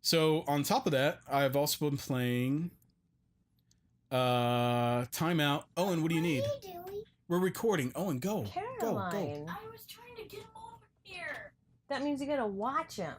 So on top of that, I've also been playing Timeout. Owen, what do you need? What are you doing? We're recording. Owen, go. Caroline. Go. I was trying to get him over here. That means you gotta watch him.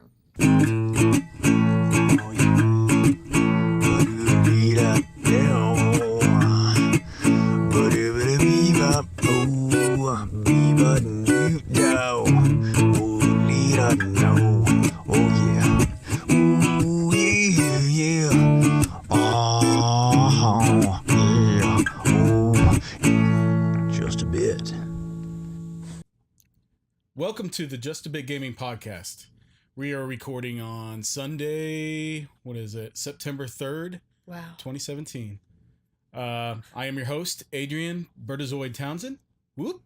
Just a bit. Welcome to the Just a Bit Gaming Podcast. We are recording on Sunday, what is it? September 3rd, Wow. 2017. I am your host, Adrian Bertazoid Townsend. Whoop.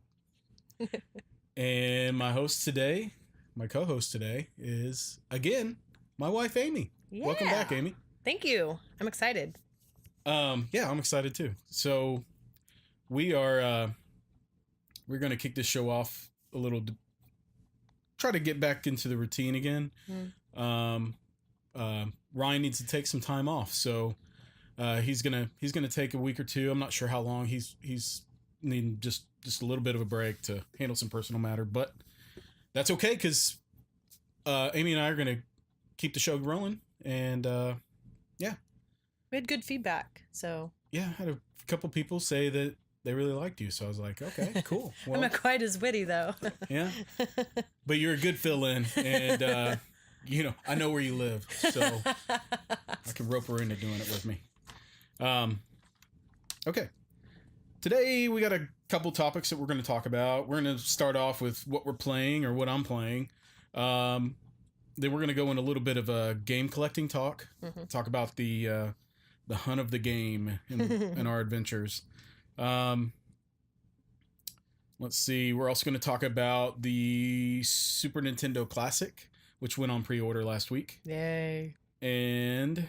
And my host today, my co-host today is, again, my wife, Amy. Yeah. Welcome back, Amy. Thank you. I'm excited. Yeah, I'm excited too. So we're going to kick this show off a little, try to get back into the routine again. Ryan needs to take some time off. So he's going to take a week or two. I'm not sure how long. He's needing just a little bit of a break to handle some personal matter, but that's okay. Cause Amy and I are going to keep the show rolling, and yeah. We had good feedback, so. Yeah, I had a couple people say that they really liked you, so I was like, okay, cool. Well, I'm not quite as witty, though. yeah, but you're a good fill-in, and I know where you live, so I can rope her into doing it with me. Okay, today we got a couple topics that we're going to talk about. We're going to start off with what we're playing or what I'm playing. Then we're going to go in a little bit of a game collecting talk. Talk about the hunt of the game and our adventures. Let's see. We're also going to talk about the Super Nintendo Classic, which went on pre-order last week. Yay. And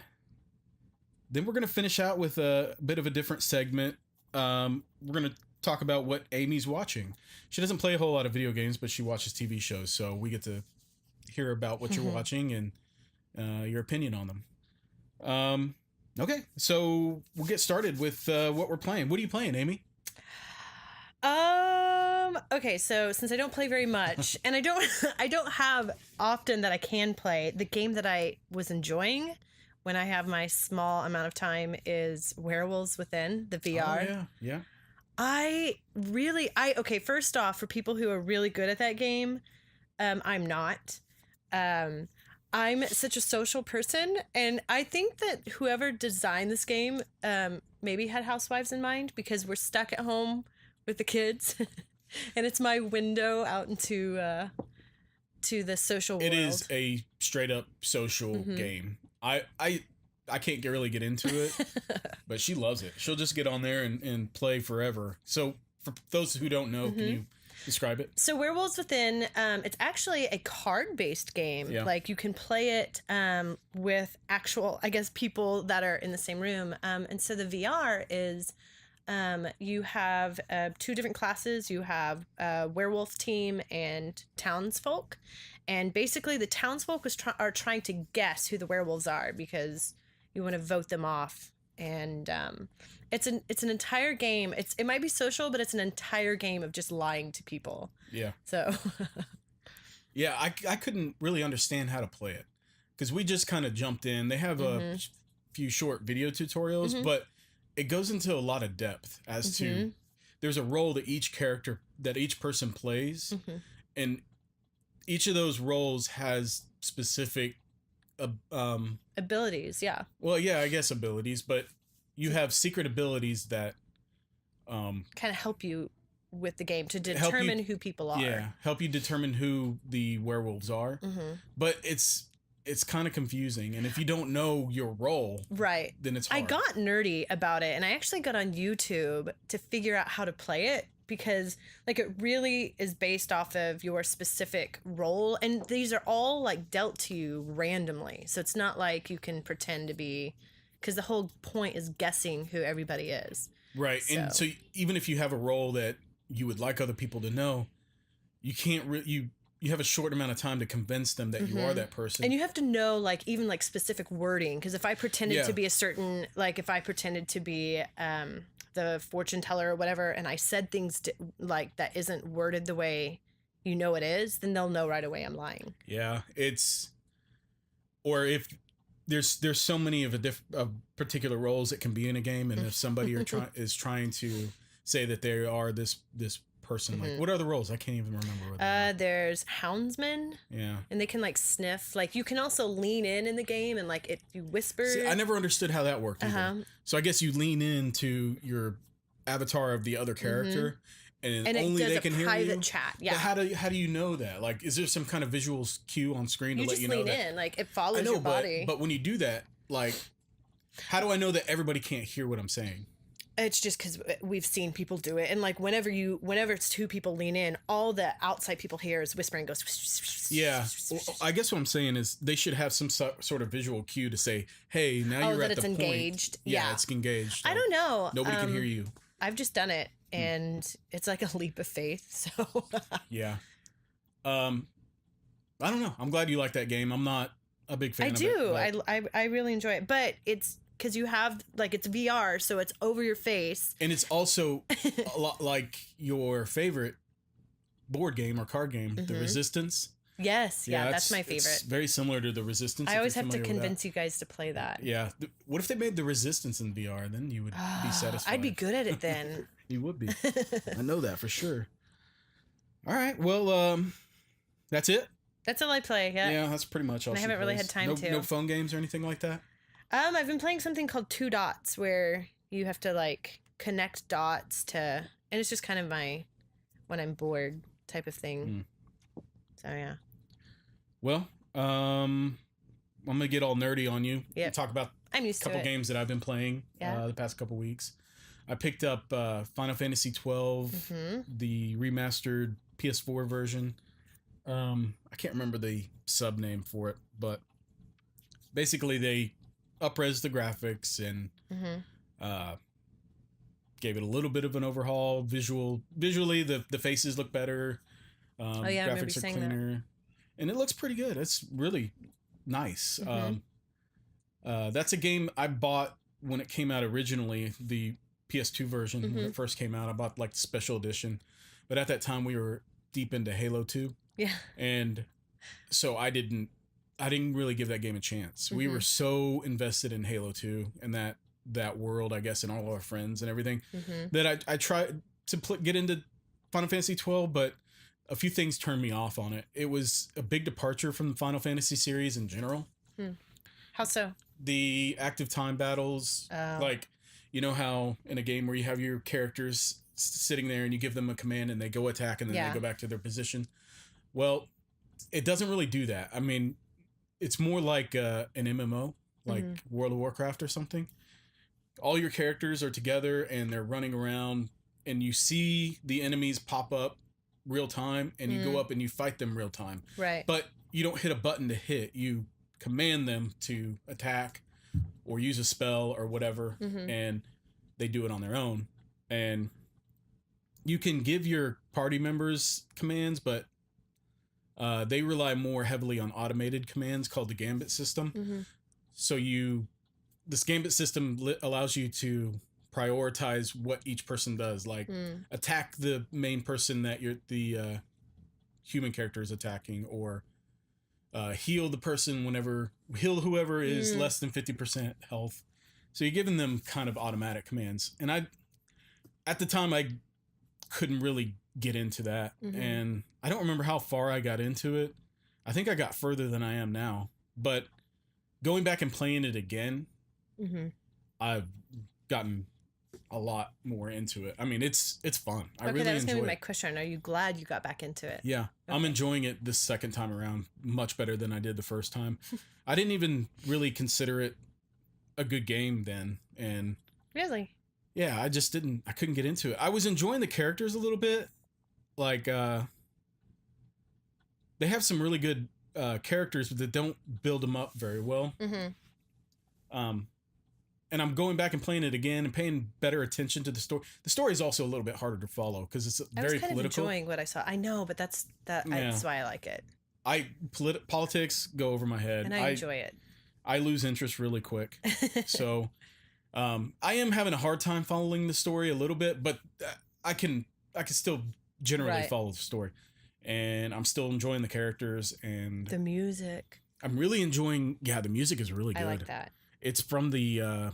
then we're going to finish out with a bit of a different segment. We're going to talk about what Amy's watching. She doesn't play a whole lot of video games, but she watches TV shows, so we get to hear about what you're watching and your opinion on them. Okay, so we'll get started with what we're playing. What are you playing, Amy? Okay, so since I don't play very much, and I don't have often that I can play, the game that I was enjoying when I have my small amount of time is Werewolves Within, the VR. Oh, yeah. Okay, first off, for people who are really good at that game, I'm not. I'm such a social person, and I think that whoever designed this game maybe had housewives in mind, because we're stuck at home with the kids, and it's my window out into to the social world. It is a straight up social game. I can't really get into it, but she loves it. She'll just get on there and play forever. So for those who don't know, can you describe it? So Werewolves Within, it's actually a card-based game. Yeah. Like, you can play it with actual, I guess, people that are in the same room. And so the VR is you have two different classes. You have werewolf team and townsfolk. And basically the townsfolk are trying to guess who the werewolves are, because you want to vote them off. And it's an entire game. It might be social, but it's an entire game of just lying to people. Yeah. So. Yeah, I couldn't really understand how to play it, because we just kind of jumped in. They have a few short video tutorials, but it goes into a lot of depth as to there's a role that each person plays, and each of those roles has specific abilities. Yeah. Well, yeah, I guess abilities, but you have secret abilities that kind of help you with the game to determine who people are. Yeah, help you determine who the werewolves are. But it's kind of confusing, and if you don't know your role, right, then it's hard. I got nerdy about it, and I actually got on YouTube to figure out how to play it, because like it really is based off of your specific role, and these are all like dealt to you randomly, so it's not like you can pretend to be, because the whole point is guessing who everybody is. Right. And so even if you have a role that you would like other people to know, you can't you you have a short amount of time to convince them that you are that person. And you have to know, like, even like specific wording, because if I pretended Yeah. to be a certain, like, if I pretended to be the fortune teller or whatever, and I said things like that isn't worded the way you know it is, then they'll know right away I'm lying. Yeah, it's, or if there's so many of particular roles it can be in a game, and if somebody is trying to say that they are this person, like, what are the roles? I can't even remember what they are. There's houndsmen. Yeah. And they can like sniff. Like you can also lean in the game and like you whisper. See, I never understood how that worked either. So I guess you lean into your avatar of the other character, and only they can hear you. Private chat. Yeah. But how do you know that? Like, is there some kind of visual cue on screen to let you know that? You just lean in, like it follows I know, your body. but when you do that, like, how do I know that everybody can't hear what I'm saying? It's just because we've seen people do it, and like whenever it's two people lean in, all the outside people hear is whispering goes. Yeah, well, I guess what I'm saying is they should have some sort of visual cue to say, "Hey, now you're at the point." Engaged. Yeah, it's engaged. I don't know. Nobody can hear you. I've just done it, and it's like a leap of faith. So yeah, I don't know. I'm glad you like that game. I'm not a big fan. I do. I really enjoy it, but it's. Because you have, like, it's VR, so it's over your face. And it's also a lot like your favorite board game or card game, The Resistance. Yes, yeah, that's my favorite. It's very similar to The Resistance. I always have to convince you guys to play that. Yeah. What if they made The Resistance in VR? Then you would be satisfied. I'd be good at it then. You would be. I know that for sure. All right. Well, that's it. That's all I play, yeah. Yeah, that's pretty much all I haven't really had time to. No phone games or anything like that? I've been playing something called Two Dots, where you have to like connect dots to, and it's just kind of my when I'm bored type of thing. So yeah. Well, I'm gonna get all nerdy on you. Yeah. Talk about I'm used a couple to it. games that I've been playing the past couple weeks. I picked up Final Fantasy XII, the remastered PS4 version. I can't remember the sub name for it, but basically they up-res the graphics and gave it a little bit of an overhaul. Visually, the faces look better. Graphics are cleaner, and it looks pretty good. It's really nice. That's a game I bought when it came out originally, the PS2 version when it first came out. I bought like the special edition, but at that time we were deep into Halo 2. Yeah, and so I didn't really give that game a chance. We were so invested in Halo 2 and that world, I guess, and all our friends and everything, that I tried to get into Final Fantasy 12, but a few things turned me off on it. It was a big departure from the Final Fantasy series in general. How so? The active time battles, like, you know how in a game where you have your characters sitting there and you give them a command and they go attack and then they go back to their position. Well, it doesn't really do that. I mean, it's more like an MMO, like World of Warcraft or something. All your characters are together and they're running around, and you see the enemies pop up real time, and you go up and you fight them real time. Right. But you don't hit a button to hit. You command them to attack or use a spell or whatever, and they do it on their own. And you can give your party members commands, but they rely more heavily on automated commands called the Gambit system. So this Gambit system allows you to prioritize what each person does, like attack the main person that the human character is attacking, or heal the person heal whoever is less than 50% health. So you're giving them kind of automatic commands. And at the time I couldn't really get into that. And I don't remember how far I got into it. I think I got further than I am now, but going back and playing it again, I've gotten a lot more into it. I mean, it's fun. I really enjoy it. That was going to be my question. Are you glad you got back into it? Yeah. Okay. I'm enjoying it this second time around much better than I did the first time. I didn't even really consider it a good game then. And really? Yeah, I couldn't get into it. I was enjoying the characters a little bit. Like, they have some really good characters, but they don't build them up very well. and I'm going back and playing it again and paying better attention to the story. The story is also a little bit harder to follow because it's very I was kind political. of enjoying what I saw. I know, but that's why I like it. Politics go over my head. And I enjoy it. I lose interest really quick. So I am having a hard time following the story a little bit, but I can still generally follow the story. And I'm still enjoying the characters and the music. I'm really enjoying, the music is really good. I like that. It's from the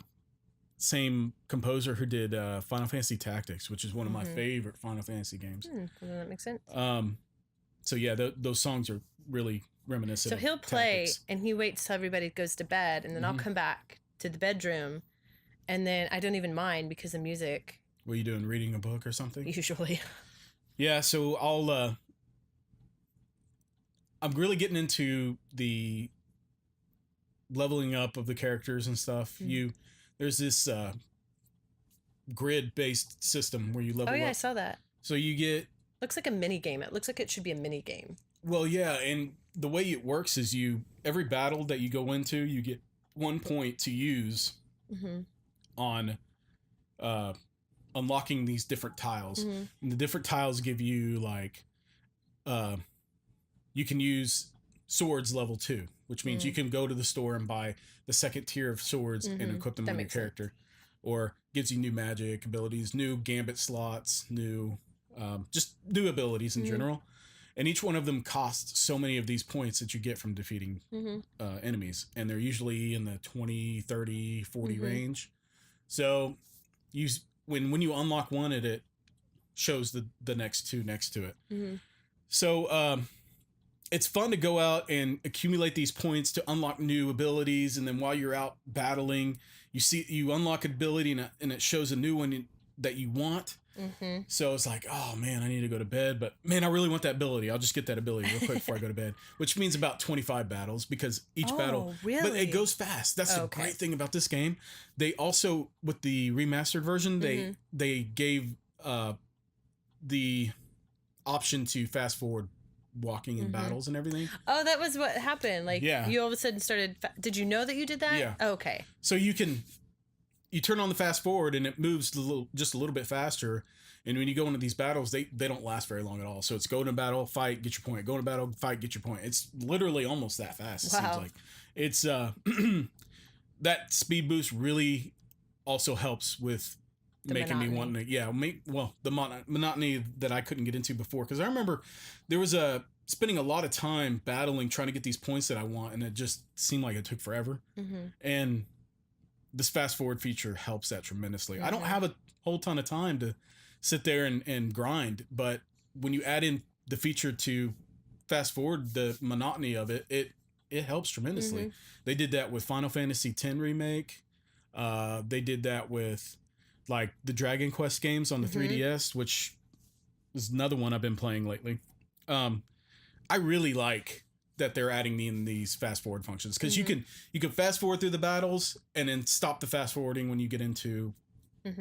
same composer who did Final Fantasy Tactics, which is one of my favorite Final Fantasy games. Well, that makes sense. So yeah, those songs are really reminiscent. So he'll play Tactics. and he waits till everybody goes to bed, and then I'll come back to the bedroom, and then I don't even mind because the music. What are you doing? Reading a book or something? Usually. Yeah, so I'm really getting into the leveling up of the characters and stuff. There's this grid-based system where you level up. Oh yeah, I saw that. So you get... Looks like a mini game. It looks like it should be a mini game. Well, yeah, and the way it works is every battle that you go into, you get 1 point to use on unlocking these different tiles. And the different tiles give you like you can use swords level 2, which means you can go to the store and buy the second tier of swords and equip them on your character. Or gives you new magic abilities, new gambit slots, new just new abilities in general. And each one of them costs so many of these points that you get from defeating enemies. And they're usually in the 20, 30, 40 range. So when you unlock one, it shows the next two next to it. So it's fun to go out and accumulate these points to unlock new abilities. And then while you're out battling, you unlock an ability and it shows a new one that you want. So it's like, oh man, I need to go to bed, but man, I really want that ability. I'll just get that ability real quick before I go to bed, which means about 25 battles because each battle, but it goes fast. That's the great thing about this game. They also, with the remastered version, they gave the option to fast forward walking in battles and everything. Oh, that was what happened. Like, you all of a sudden started. Did you know that you did that? Yeah. Oh, okay. So you turn on the fast forward and it moves just a little bit faster. And when you go into these battles, they don't last very long at all. So it's go to battle, fight, get your point. Go to battle, fight, get your point. It's literally almost that fast. It seems like it's that speed boost really also helps with making me want to the monotony that I couldn't get into before, because I remember there was spending a lot of time battling trying to get these points that I want, and it just seemed like it took forever. And this fast forward feature helps that tremendously. I don't have a whole ton of time to sit there and grind, but when you add in the feature to fast forward the monotony of it helps tremendously. They did that with Final Fantasy X remake. They did that with like the Dragon Quest games on the 3DS, which is another one I've been playing lately. I really like that they're adding in these fast forward functions, because you can fast forward through the battles and then stop the fast forwarding when you get into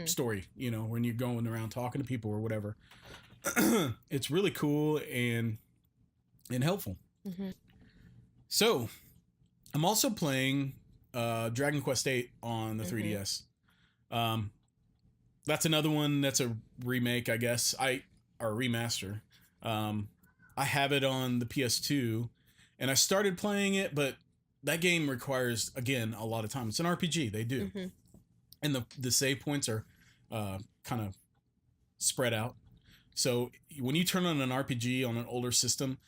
story, when you're going around talking to people or whatever. It's really cool and helpful. So I'm also playing Dragon Quest VIII on the 3DS. That's another one that's a remake, I guess, or a remaster. I have it on the PS2 and I started playing it, but that game requires, again, a lot of time. It's an RPG, they do. And the save points are kind of spread out. So when you turn on an RPG on an older system,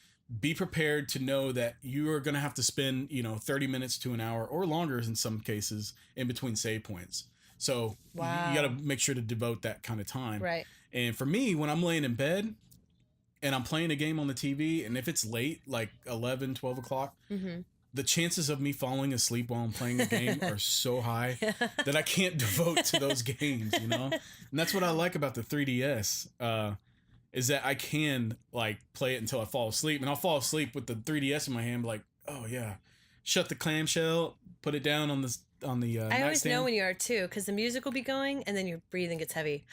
be prepared to know that you are going to have to spend, 30 minutes to an hour or longer in some cases in between save points. So you got to make sure to devote that kind of time. Right. And for me, when I'm laying in bed and I'm playing a game on the TV, and if it's late, like 11, 12 o'clock, the chances of me falling asleep while I'm playing a game are so high that I can't devote to those games, And that's what I like about the 3DS, is that I can like play it until I fall asleep, and I'll fall asleep with the 3DS in my hand, like, oh yeah, shut the clamshell, put it down on the I always know when you are too, because the music will be going and then your breathing gets heavy.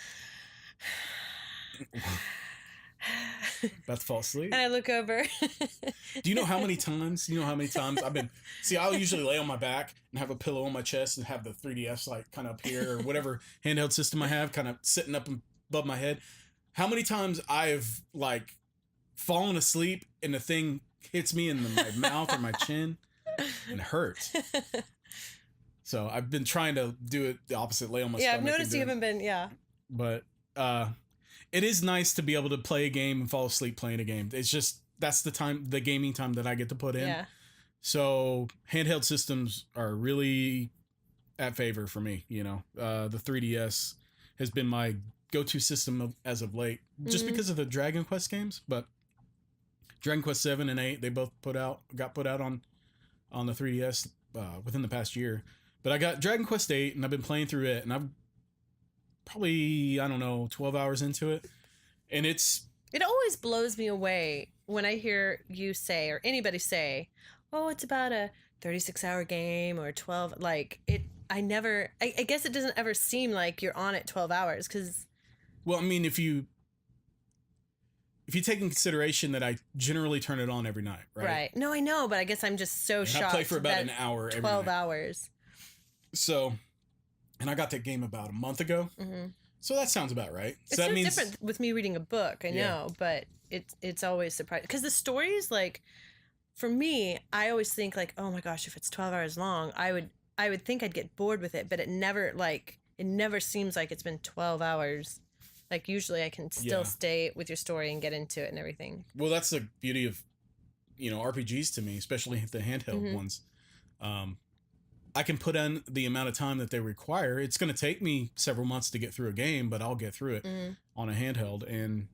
about to fall asleep. And I look over. Do you know how many times? I've been... See, I'll usually lay on my back and have a pillow on my chest and have the 3DS like kind of up here, or whatever handheld system I have kind of sitting up above my head. How many times I've like fallen asleep and the thing hits me in my mouth or my chin and it hurts. So I've been trying to do it the opposite, lay on my stomach. Yeah, I've noticed you haven't been, But it is nice to be able to play a game and fall asleep playing a game. It's just, that's the gaming time that I get to put in. Yeah. So handheld systems are really at favor for me, you know. The 3DS has been my go-to system as of late, just because of the Dragon Quest games, but Dragon Quest VII and 8, they both got put out on the 3DS within the past year. But I got Dragon Quest VIII, and I've been playing through it, and I've probably, I don't know, 12 hours into it. And it always blows me away when I hear you say, or anybody say, oh, it's about a 36-hour game or 12. Like, I guess it doesn't ever seem like you're on it 12 hours, because... Well, I mean, if you take in consideration that I generally turn it on every night, right? Right. No, I know, but I guess I'm just so shocked. I play for about an hour every 12 night. hours. So, and I got that game about a month ago. Mm-hmm. So that sounds about right. It's so that means different with me reading a book, I know, but it's always surprising. Because the stories, like, for me, I always think, like, oh my gosh, if it's 12 hours long, I would think I'd get bored with it, but it never seems like it's been 12 hours. Like, usually I can still stay with your story and get into it and everything. Well, that's the beauty of, RPGs to me, especially the handheld ones. I can put in the amount of time that they require. It's going to take me several months to get through a game, but I'll get through it on a handheld, and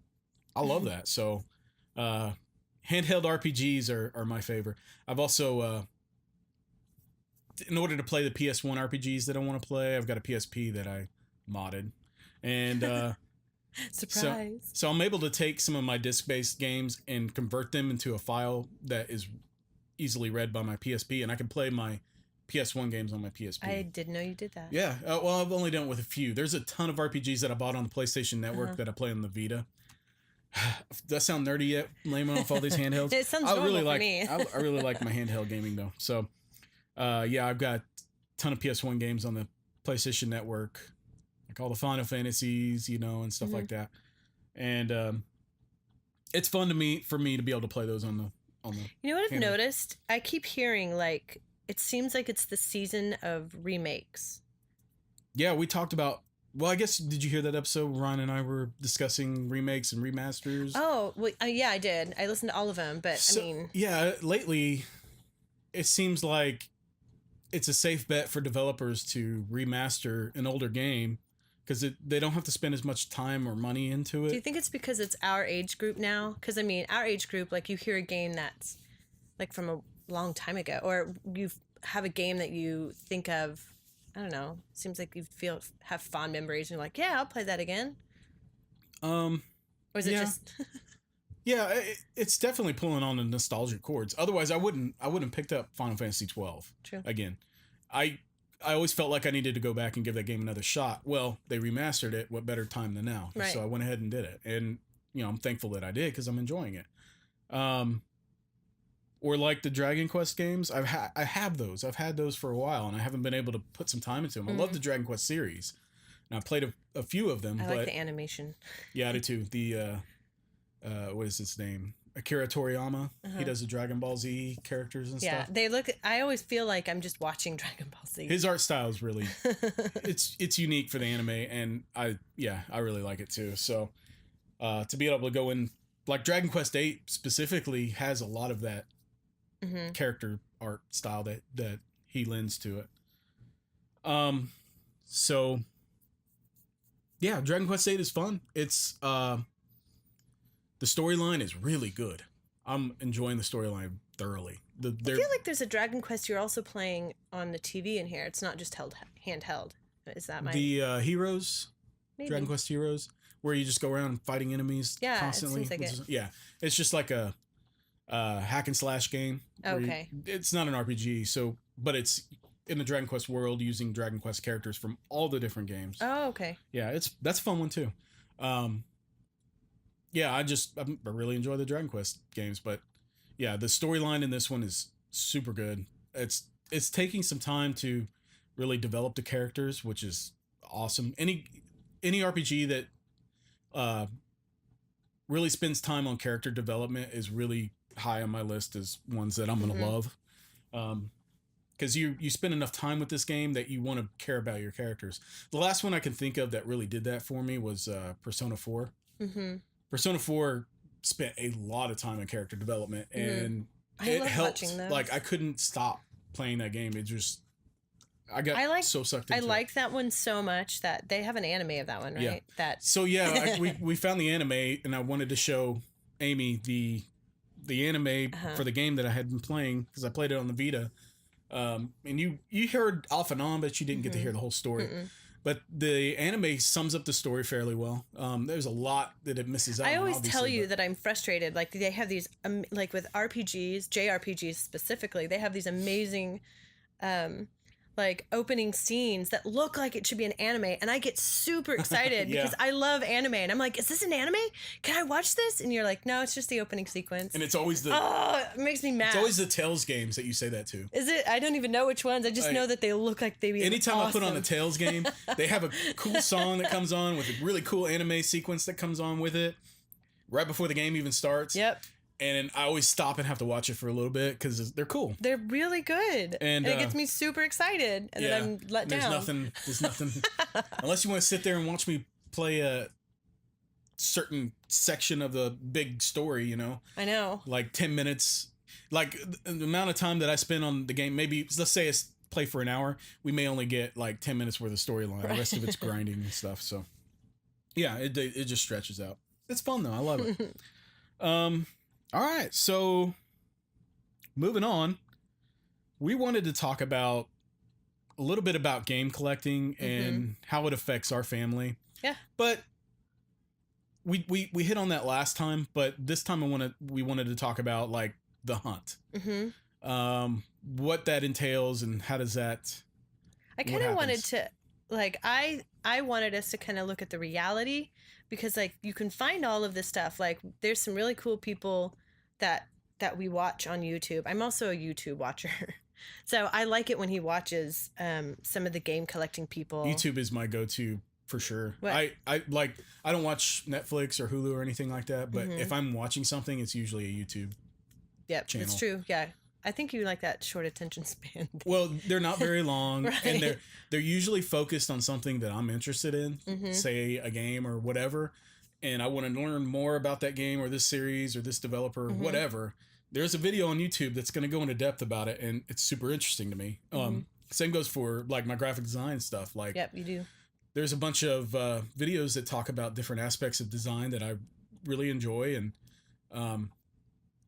I love that. So, handheld RPGs are my favorite. I've also, in order to play the PS1 RPGs that I want to play, I've got a PSP that I modded, and surprise. So I'm able to take some of my disc-based games and convert them into a file that is easily read by my PSP, and I can play my PS1 games on my PSP. I didn't know you did that. Yeah. Well, I've only done it with a few. There's a ton of RPGs that I bought on the PlayStation Network that I play on the Vita. Does that sound nerdy yet, Layman, off all these handhelds? It sounds normal for me. I really like my handheld gaming, though. So, I've got a ton of PS1 games on the PlayStation Network, like all the Final Fantasies, and stuff like that. And it's fun for me to be able to play those on the You know what I've handheld. noticed? I keep hearing, like, it seems like it's the season of remakes. Yeah, we talked about... Well, I guess, did you hear that episode where Ron and I were discussing remakes and remasters? Oh, well, yeah, I did. I listened to all of them, but I mean... Yeah, lately, it seems like it's a safe bet for developers to remaster an older game because they don't have to spend as much time or money into it. Do you think it's because it's our age group now? Because, I mean, our age group, like, you hear a game that's, like, from a long time ago, or you have a game that you think of, I don't know, seems like you have fond memories and you're like, yeah, I'll play that again. Or is it just Yeah, it's definitely pulling on the nostalgic chords. Otherwise I wouldn't picked up Final Fantasy 12 again. I always felt like I needed to go back and give that game another shot. Well, they remastered it. What better time than now? Right. So I went ahead and did it, and I'm thankful that I did because I'm enjoying it. Or like the Dragon Quest games, I have those. I've had those for a while, and I haven't been able to put some time into them. I love the Dragon Quest series, and I've played a few of them. I like the animation. Yeah, I do too. The what is his name? Akira Toriyama. He does the Dragon Ball Z characters and stuff. Yeah, I always feel like I'm just watching Dragon Ball Z. His art style is really, it's unique for the anime, and I really like it too. So, to be able to go in, like Dragon Quest VIII specifically has a lot of that character art style that he lends to it. So yeah, Dragon Quest VIII is fun. It's the storyline is really good. I'm enjoying the storyline thoroughly. I feel like there's a Dragon Quest you're also playing on the TV in here. It's not just handheld. Is that the Heroes? Maybe. Dragon Quest Heroes, where you just go around fighting enemies constantly. It seems like it. It's just like a hack and slash game. Okay. It's not an RPG, but it's in the Dragon Quest world using Dragon Quest characters from all the different games. Oh, okay. Yeah, that's a fun one too. yeah, I really enjoy the Dragon Quest games, but yeah, the storyline in this one is super good. It's taking some time to really develop the characters, which is awesome. Any RPG that really spends time on character development is really high on my list as ones that I'm gonna love. Because you spend enough time with this game that you want to care about your characters. The last one I can think of that really did that for me was Persona 4. Persona 4 spent a lot of time on character development, and it helped. Like, I couldn't stop playing that game. It just, I got so sucked into it. I like that one so much that they have an anime of that one, right? Yeah. So yeah, we found the anime, and I wanted to show Amy the anime for the game that I had been playing, because I played it on the Vita. And you heard off and on, but you didn't get to hear the whole story. But the anime sums up the story fairly well. There's a lot that it misses out. I always tell you that I'm frustrated. Like, they have these, like with RPGs, JRPGs specifically, they have these amazing, like opening scenes that look like it should be an anime, and I get super excited because I love anime, and I'm like, is this an anime? Can I watch this? And you're like, no, it's just the opening sequence. And it's always the it makes me mad. It's always the Tales games that you say that to. Is it? I don't even know which ones. I just know that they look like they be anytime awesome. I put on a Tales game, they have a cool song that comes on with a really cool anime sequence that comes on with it right before the game even starts. Yep. And I always stop and have to watch it for a little bit because they're cool. They're really good. And it gets me super excited. And then I'm let down. There's nothing. Unless you want to sit there and watch me play a certain section of the big story, you know? I know. Like 10 minutes. Like the amount of time that I spend on the game, maybe, let's say it's play for an hour, we may only get like 10 minutes worth of storyline. Right. The rest of it's grinding and stuff. So, yeah, it just stretches out. It's fun, though. I love it. All right, so moving on, we wanted to talk about a little bit about game collecting and how it affects our family. Yeah. But we hit on that last time, but this time we wanted to talk about like the hunt. What that entails and how does that I kind of wanted to like I wanted us to kind of look at the reality, because like you can find all of this stuff. Like there's some really cool people that we watch on YouTube. I'm also a YouTube watcher. So I like it when he watches some of the game collecting people. YouTube is my go-to for sure. What? I don't watch Netflix or Hulu or anything like that, but if I'm watching something, it's usually a YouTube channel. It's true. Yeah. I think you like that short attention span. Well, they're not very long, right. And they're usually focused on something that I'm interested in, say a game or whatever, and I want to learn more about that game or this series or this developer or whatever. There's a video on YouTube that's going to go into depth about it, and it's super interesting to me. Same goes for like my graphic design stuff. Like, yep, you do. There's a bunch of videos that talk about different aspects of design that I really enjoy, and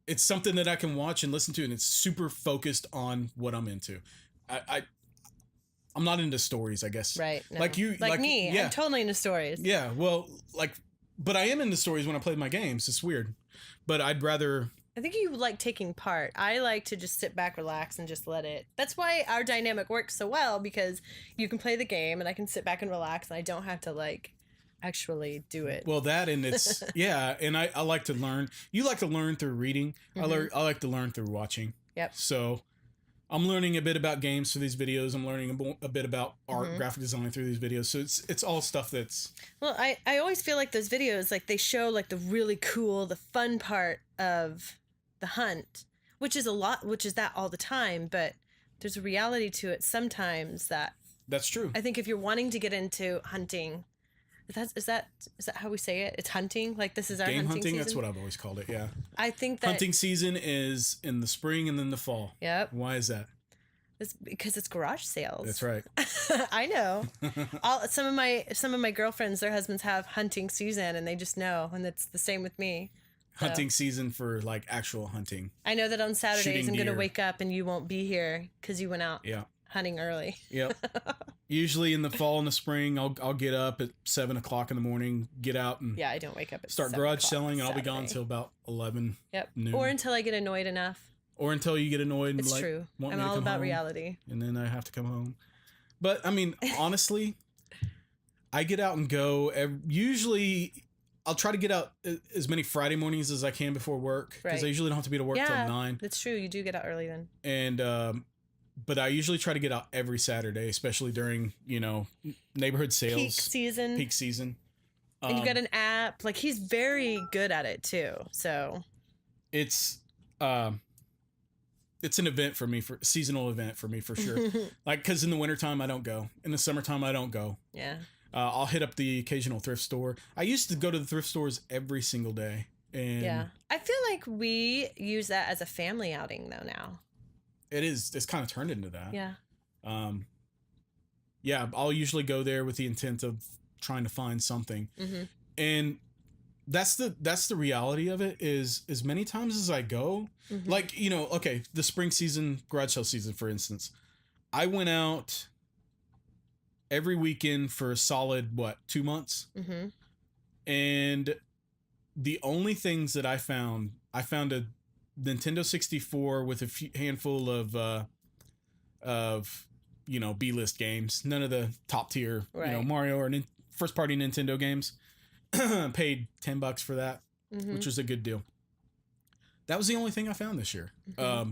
it's something that I can watch and listen to, and it's super focused on what I'm into. I'm not into stories, I guess. Right. No. Like you, like me. Yeah. I'm totally into stories. Yeah. Well, but I am into stories when I play my games. It's weird, but I'd rather. I think you like taking part. I like to just sit back, relax, and just let it. That's why our dynamic works so well, because you can play the game and I can sit back and relax, and I don't have to like actually do it. Well, that and it's yeah, and I like to learn. You like to learn through reading. I like to learn through watching. Yep. So I'm learning a bit about games through these videos. I'm learning a bit about art, graphic design through these videos. So it's all stuff that's. Well, I always feel like those videos, like they show like the really cool, the fun part of the hunt, which is that all the time, but there's a reality to it sometimes that's true. I think if you're wanting to get into hunting. Is that how we say it? It's hunting? Like this is our game hunting season? That's what I've always called it, yeah. I think that... Hunting season is in the spring and then the fall. Yep. Why is that? It's because it's garage sales. That's right. I know. Some of my girlfriends, their husbands have hunting season, and they just know, and it's the same with me. Hunting season for like actual hunting. I know that on Saturdays I'm going to wake up and you won't be here because you went out hunting early. Yep. Usually in the fall and the spring, I'll get up at 7 o'clock in the morning, get out and I don't wake up at start garage selling, and I'll be gone until about 11. Yep. Noon. Or until I get annoyed enough. Or until you get annoyed and it's like true. Want I'm me to all come about home, reality. and then I have to come home. But I mean, honestly, I get out and go. Usually, I'll try to get out as many Friday mornings as I can before work, because I usually don't have to be to work till 9. That's true. You do get out early then. And but I usually try to get out every Saturday, especially during, you know, neighborhood sales. Peak season. And you got an app. Like, he's very good at it too. So it's an event for me, for seasonal event for me, for sure. Like, because in the wintertime I don't go. In the summertime I don't go. Yeah. I'll hit up the occasional thrift store. I used to go to the thrift stores every single day. And yeah. I feel like we use that as a family outing though now. It's kind of turned into that. Yeah. Yeah, I'll usually go there with the intent of trying to find something. Mm-hmm. And that's the reality of it, is as many times as I go, like, you know, okay, the spring season, garage sale season, for instance, I went out every weekend for a solid, 2 months? Mm-hmm. And the only things that I found a Nintendo 64 with a handful of you know, B-list games, none of the top tier, you know, Mario or first party Nintendo games. Paid $10 for that, which was a good deal. That was the only thing I found this year. I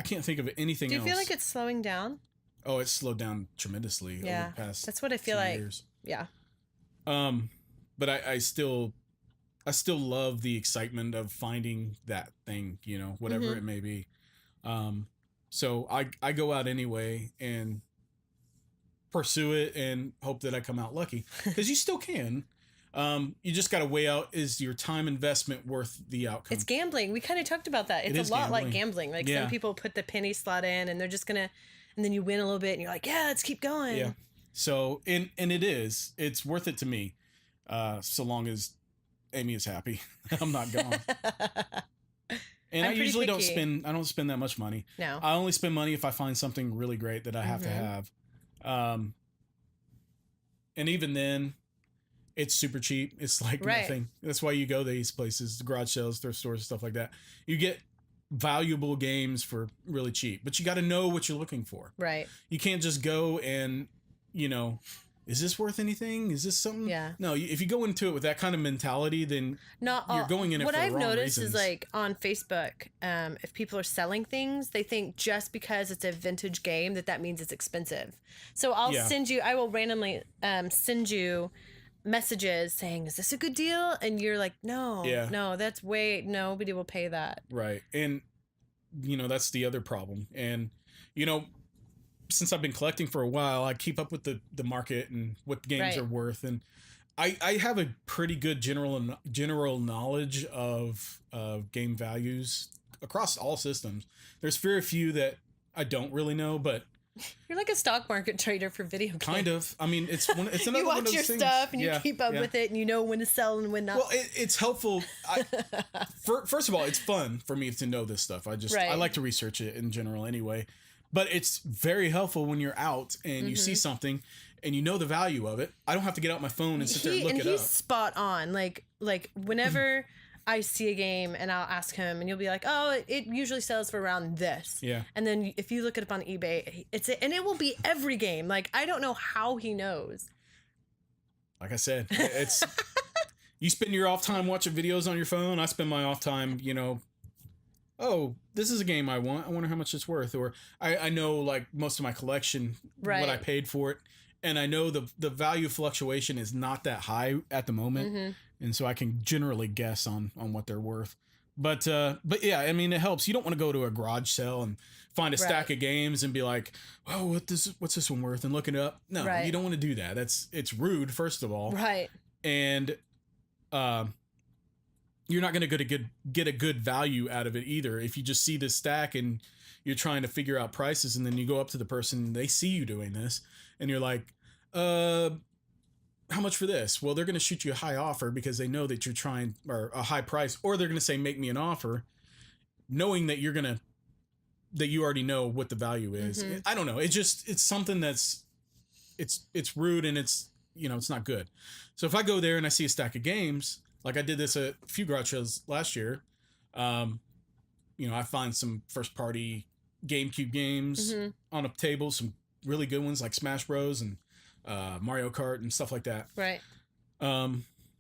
can't think of anything else. Do you feel like it's slowing down? Oh, it's slowed down tremendously over the past. That's what I feel like. Years. Yeah. But I still love the excitement of finding that thing, you know, whatever it may be. So I go out anyway and pursue it and hope that I come out lucky, because you still can. You just got to weigh out, is your time investment worth the outcome? It's gambling. We kind of talked about that. It's a lot like gambling. Like, some people put the penny slot in and they're just gonna, and then you win a little bit and you're like, yeah, let's keep going. Yeah. So and it's worth it to me, so long as Amy is happy. I'm not going. And I usually don't spend that much money. No. I only spend money if I find something really great that I have to have. And even then, it's super cheap. It's like nothing. That's why you go to these places, garage sales, thrift stores, stuff like that. You get valuable games for really cheap, but you got to know what you're looking for. Right. You can't just go and, you know, is this worth anything? Is this something? Yeah. No, if you go into it with that kind of mentality, then you're going in it for the wrong reasons. What I've noticed is, like, on Facebook, if people are selling things, they think just because it's a vintage game that means it's expensive. So I will randomly send you messages saying, is this a good deal? And you're like, no, nobody will pay that. Right. And, you know, that's the other problem. And, you know, since I've been collecting for a while, I keep up with the market and what games are worth. And I have a pretty good general knowledge of game values across all systems. There's very few that I don't really know, but you're like a stock market trader for video games. Kind of. I mean, it's another one of those things. You watch your stuff and you keep up with it, and you know when to sell and when not. Well, it's helpful. First of all, it's fun for me to know this stuff. I like to research it in general anyway. But it's very helpful when you're out and you see something and you know the value of it. I don't have to get out my phone and sit there and look it up. And he's spot on. Like whenever I see a game and I'll ask him, and you'll be like, oh, it usually sells for around this. Yeah. And then if you look it up on eBay, and it will be every game. Like, I don't know how he knows. Like I said, it's you spend your off time watching videos on your phone. I spend my off time, you know, oh, this is a game I want. I wonder how much it's worth. Or I know, like, most of my collection, what I paid for it. And I know the value fluctuation is not that high at the moment. And so I can generally guess on what they're worth. But yeah, I mean, it helps. You don't want to go to a garage sale and find a stack of games and be like, oh, what's this one worth? And look it up. No, you don't want to do that. It's rude, first of all. Right. And you're not going to get a good value out of it either. If you just see this stack and you're trying to figure out prices, and then you go up to the person and they see you doing this and you're like, how much for this? Well, they're going to shoot you a high offer because they know that you're trying, or a high price, or they're going to say, make me an offer, knowing that that you already know what the value is. I don't know. It's something that's, it's rude, and it's, you know, it's not good. So if I go there and I see a stack of games, like I did this at a few garage shows last year, you know, I find some first party GameCube games on a table, some really good ones like Smash Bros. And Mario Kart and stuff like that. Right.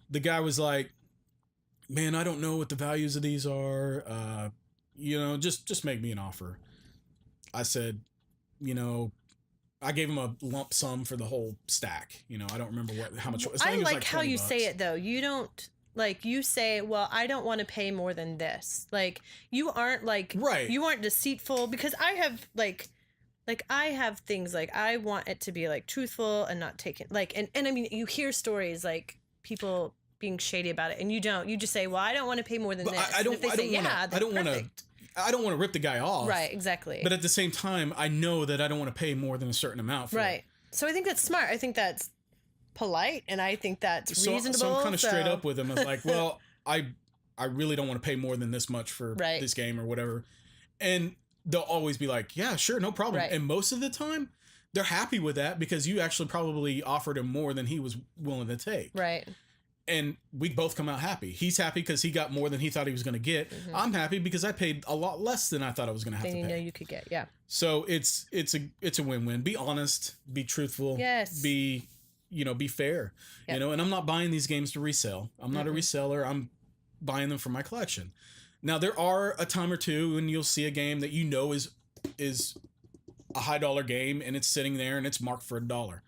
the guy was like, man, I don't know what the values of these are. Just make me an offer. I said, I gave him a lump sum for the whole stack. I don't remember how much it was. I think it was like how you $20. say it though. You don't like you say, well, I don't want to pay more than this. Like you aren't like Right. You aren't deceitful because I have like I have things like I want it to be like truthful and not taken like and I mean you hear stories like people being shady about it and you don't. You just say, well, I don't want to pay more than But this. I don't. And if they I say, don't want yeah, to. I don't want to. perfect. I don't want to rip the guy off. Right, exactly. But at the same time, I know that I don't want to pay more than a certain amount for it. Right. So I think that's smart. I think that's polite, and I think that's reasonable. So I'm kind of straight up with him. I was like, well, I really don't want to pay more than this much for Right. this game or whatever. And they'll always be like, yeah, sure, no problem. Right. And most of the time, they're happy with that because you actually probably offered him more than he was willing to take. Right. And we both come out happy. He's happy because he got more than he thought he was going to get. Mhm. I'm happy because I paid a lot less than I thought I was going to have Then to you pay. know you could get, yeah. So it's a win-win. Be honest, be truthful, Yes. be fair. Yep. And I'm not buying these games to resell. I'm not a reseller. I'm buying them for my collection. Now there are a time or two when you'll see a game that is a high dollar game and it's sitting there and it's marked for $1.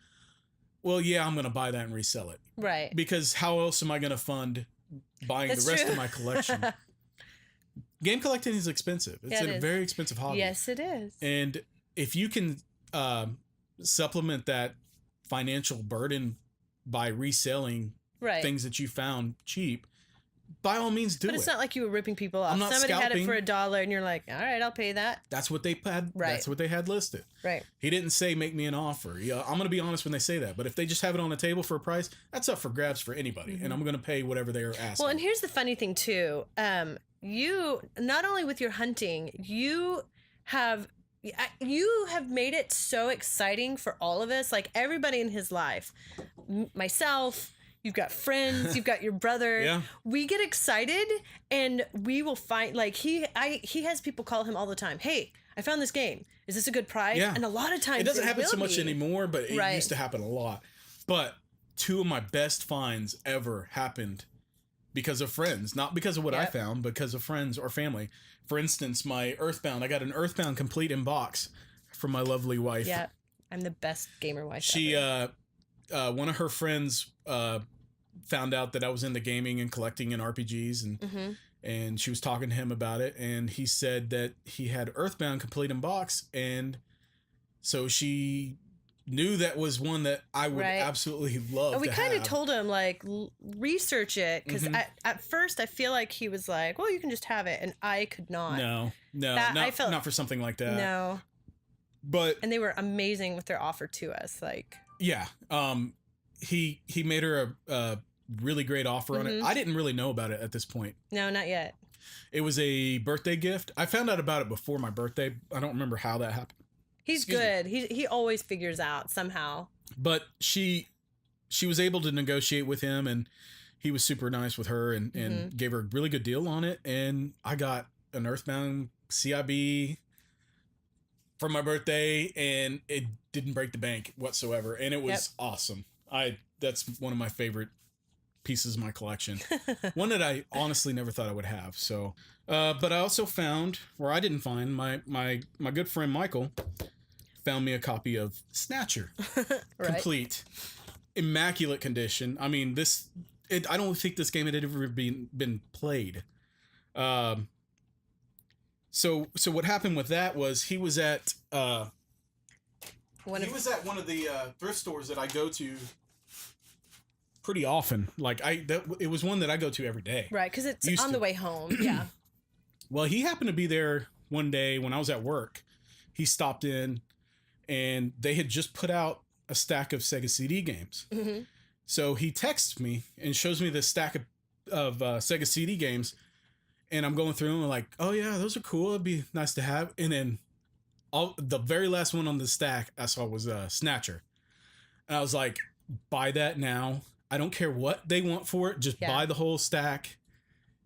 Well, yeah, I'm going to buy that and resell it. Right. Because how else am I going to fund buying That's the rest true. of my collection? Game collecting is expensive. It's Yeah, it a is. very expensive hobby. Yes, it is. And if you can supplement that financial burden by reselling Right. things that you found cheap, by all means do But it. it's not like you were ripping people off. I'm not Somebody had it scalping. for $1 and you're like, all right, I'll pay that. That's what they had. Right. That's what they had listed. Right. He didn't say make me an offer. Yeah, I'm going to be honest when they say that. But if they just have it on the table for a price, that's up for grabs for anybody, and I'm going to pay whatever they're asking. Well, and here's the funny thing too. You not only with your hunting, you have made it so exciting for all of us. Like everybody in his life, myself. You've got friends. You've got your brother. Yeah. We get excited, and we will find like he has people call him all the time. Hey, I found this game. Is this a good price? Yeah. And a lot of times it doesn't happen will so much be. anymore, but it Right. used to happen a lot. But two of my best finds ever happened because of friends, not because of what I Yep. found, because of friends or family. For instance, my Earthbound. I got an Earthbound complete in box from my lovely wife. Yeah, I'm the best gamer wife. She ever. one of her friends found out that I was into gaming and collecting and RPGs, and she was talking to him about it, and he said that he had Earthbound complete in box, and so she knew that was one that I would Right. absolutely love. And we to kind of have. told him like research it because Mhm. at first I feel like he was like, well, you can just have it, and I could not. No, That- I not, felt- not for something like that. No. But And they were amazing with their offer to us. Like, yeah, he made her a really great offer on it. Mhm. I didn't really know about it at this point. no, not yet. It was a birthday gift. I found out about it before my birthday. I don't remember how that happened. He's Excuse me. good. He always figures out somehow. But she was able to negotiate with him, and he was super nice with her and Mm-hmm. gave her a really good deal on it. And I got an Earthbound CIB for my birthday, and it didn't break the bank whatsoever. And it was awesome. That's one of my favorite pieces of my collection. One that I honestly never thought I would have. So, but I also found, where I didn't find, my good friend Michael found me a copy of Snatcher. Right. Complete, immaculate condition. I mean, I don't think this game had ever been played. So what happened with that was he was at One he of was at one of the thrift stores that I go to pretty often. Like it was one that I go to every day. right because it's Used on to. the way home. Yeah. Well, he happened to be there one day when I was at work. He stopped in, and they had just put out a stack of Sega CD games. Mm-hmm. So he texts me and shows me this stack of Sega CD games, and I'm going through them and like, oh yeah, those are cool. It'd be nice to have. And then the very last one on the stack I saw was Snatcher, and I was like, buy that now. I don't care what they want for it. Just buy the whole stack,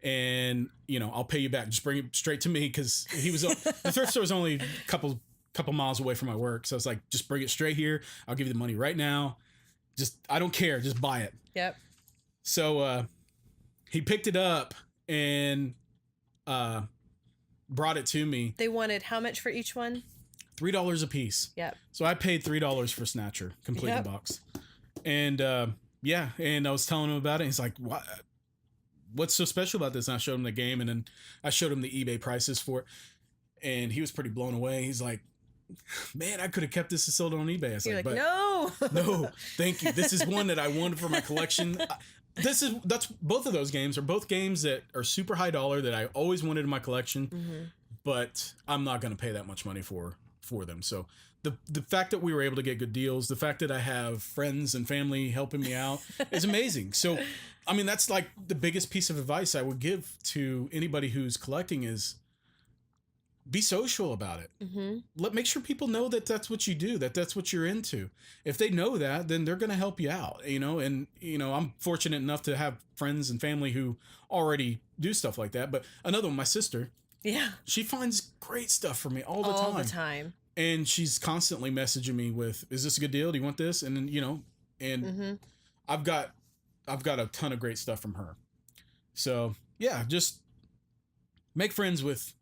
and I'll pay you back. Just bring it straight to me, because he was the thrift store was only a couple miles away from my work. So I was like, just bring it straight here. I'll give you the money right now. Just, I don't care. Just buy it. Yep. So he picked it up and brought it to me. They wanted how much for each one? $3 a piece. Yep. So I paid $3 for Snatcher, complete in box. And yeah, and I was telling him about it. And he's like, "What? What's so special about this?" And I showed him the game, and then I showed him the eBay prices for it, and he was pretty blown away. He's like, "Man, I could have kept this and sold it on eBay." I was You're like, like, "But no, no, thank you. This is one that I wanted for my collection." That's both of those games are both games that are super high dollar that I always wanted in my collection, but I'm not going to pay that much money for them. So the fact that we were able to get good deals, the fact that I have friends and family helping me out is amazing. So, I mean, that's like the biggest piece of advice I would give to anybody who's collecting is be social about it. Make sure people know that that's what you do, that's what you're into. If they know that, then they're going to help you out, and, I'm fortunate enough to have friends and family who already do stuff like that. But another one, my sister, she finds great stuff for me all the time. And she's constantly messaging me with, "Is this a good deal? Do you want this?" And then, I've got a ton of great stuff from her. So yeah, just make friends with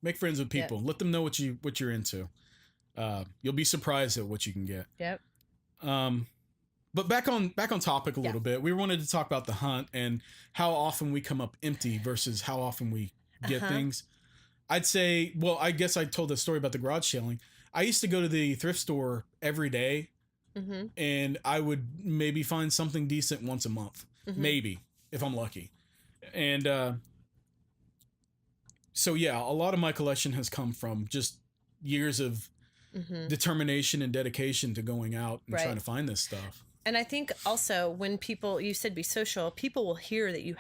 people. Let them know what you're into. You'll be surprised at what you can get. Yep. But back on topic a little bit. We wanted to talk about the hunt and how often we come up empty versus how often we get things. I'd say, well, I guess I told the story about the garage sailing. I used to go to the thrift store every day, and I would maybe find something decent once a month, maybe if I'm lucky. And so yeah, a lot of my collection has come from just years of determination and dedication to going out and trying to find this stuff. And I think also when you said be social, people will hear that you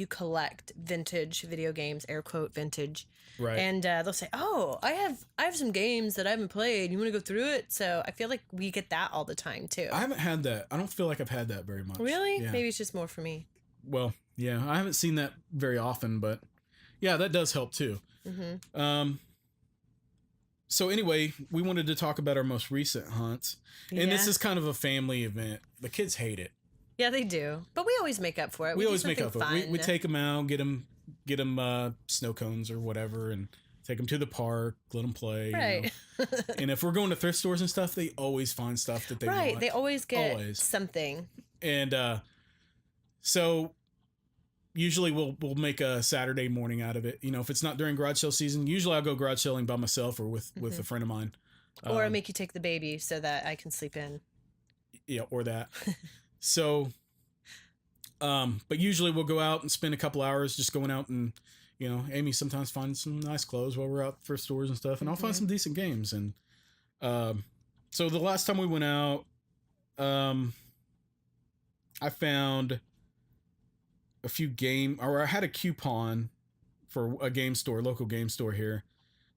collect vintage video games, air quote vintage. Right. And they'll say, "Oh, I have some games that I haven't played. You want to go through it?" So I feel like we get that all the time too. I haven't had that. I don't feel like I've had that very much. Really? Yeah. Maybe it's just more for me. Well, yeah, I haven't seen that very often, but yeah, that does help too. So anyway, we wanted to talk about our most recent hunts, and this is kind of a family event. The kids hate it. Yeah, they do, but we always make up for it. We always make up for it. We take them out, get them snow cones or whatever, and take them to the park, let them play. Right. And if we're going to thrift stores and stuff, they always find stuff that they want. Right. They always get something. And so usually we'll make a Saturday morning out of it. If it's not during garage sale season, usually I'll go garage selling by myself or with a friend of mine. Or I make you take the baby so that I can sleep in. Yeah, or that. So, but usually we'll go out and spend a couple hours just going out and, Amy sometimes finds some nice clothes while we're out for stores and stuff, and I'll find some decent games. And, so the last time we went out, I found I had a coupon for a local game store here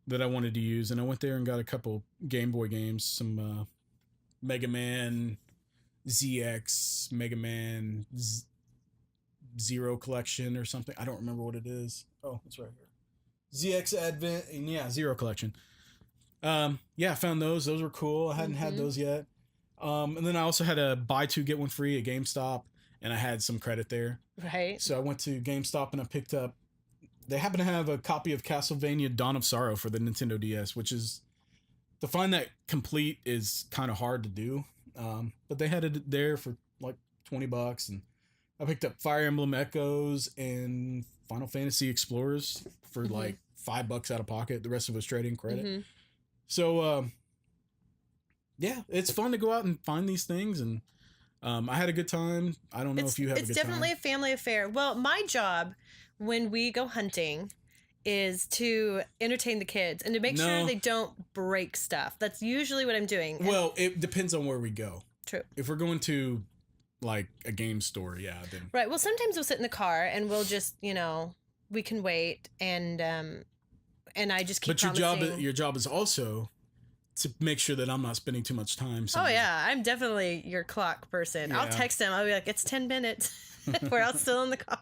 that I wanted to use. And I went there and got a couple Game Boy games, some, Mega Man ZX, Mega Man Zero Collection or something. I don't remember what it is. Oh, it's right here. ZX Advent, and Zero Collection. I found those. Those were cool. I hadn't had those yet. And then I also had a buy two, get one free at GameStop, and I had some credit there. Right. So I went to GameStop and I picked up, they happen to have a copy of Castlevania Dawn of Sorrow for the Nintendo DS, which is, to find that complete is kind of hard to do. But they had it there for like $20, and I picked up Fire Emblem Echoes and Final Fantasy Explorers for like $5 out of pocket. The rest of it was trading credit. So, yeah, it's fun to go out and find these things, and I had a good time. I don't know if you have a good time. It's definitely a family affair. Well, my job when we go hunting is to entertain the kids and to make sure they don't break stuff. That's usually what I'm doing. Well, it depends on where we go. True. If we're going to like a game store, then. Right. Well, sometimes we'll sit in the car and we'll just, we can wait, and I just keep promising. But your job is also to make sure that I'm not spending too much time Oh somewhere. yeah, I'm definitely your clock person. Yeah. I'll text him. I'll be like, "It's 10 minutes." We're all still in the car.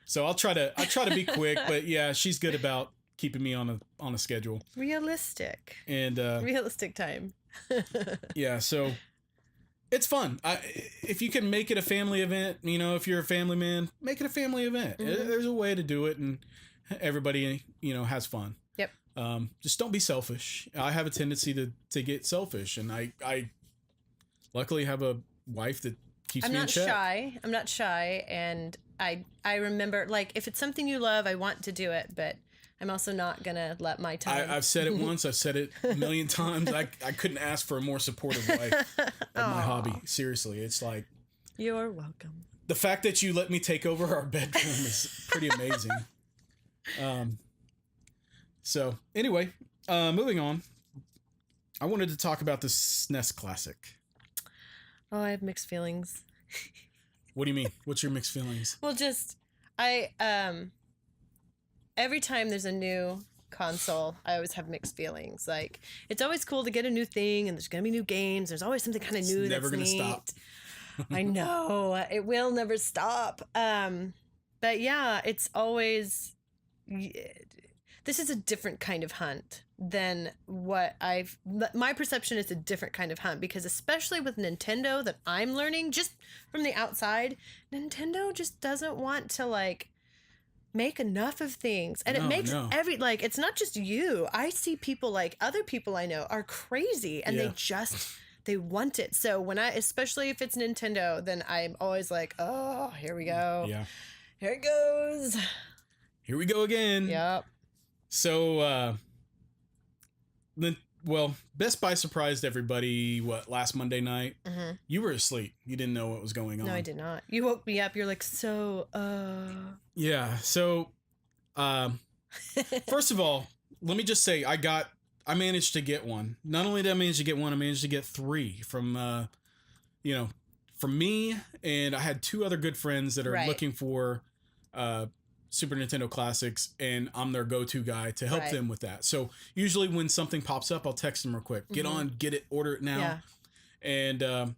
So I try to be quick, but yeah, she's good about keeping me on a schedule. Realistic. And realistic time. Yeah, so It's fun. If you can make it a family event, you know, if you're a family man, make it a family event. There's a way to do it, and everybody, you know, has fun. Yep. Just don't be selfish. I have a tendency to get selfish, and I luckily have a wife that keeps me in check. I'm not shy, and I remember, like, if it's something you love, I want to do it, but I'm also not gonna let my time. I've said it once. I've said it a million times. I couldn't ask for a more supportive wife of my hobby. Seriously, it's like, you're welcome. The fact that you let me take over our bedroom is pretty amazing. So anyway, moving on. I wanted to talk about the SNES Classic. Oh, I have mixed feelings. What do you mean? What's your mixed feelings? Well, just every time there's a new console, I always have mixed feelings. Like, it's always cool to get a new thing, and there's gonna be new games. There's always something kind of new. Never that's gonna neat. stop. I know, it will never stop. But yeah, it's always. This is a different kind of hunt than what my perception is a different kind of hunt, because especially with Nintendo, that I'm learning just from the outside, Nintendo just doesn't want to, like, make enough of things, and it makes it's not just you. I see people, like, other people I know are crazy, and they want it. So especially if it's Nintendo, then I'm always like, oh, here we go. Yeah. Here it goes. Here we go again. Yep. So, Best Buy surprised everybody, last Monday night? Mm-hmm. You were asleep. You didn't know what was going on. No, I did not. You woke me up. You're like, Yeah. So, first of all, let me just say, I managed to get one. Not only did I manage to get one, I managed to get 3 from me, and I had 2 other good friends that are looking for, Super Nintendo Classics, and I'm their go-to guy to help them with that. So usually when something pops up, I'll text them real quick. Get on, get it, order it now. Yeah. And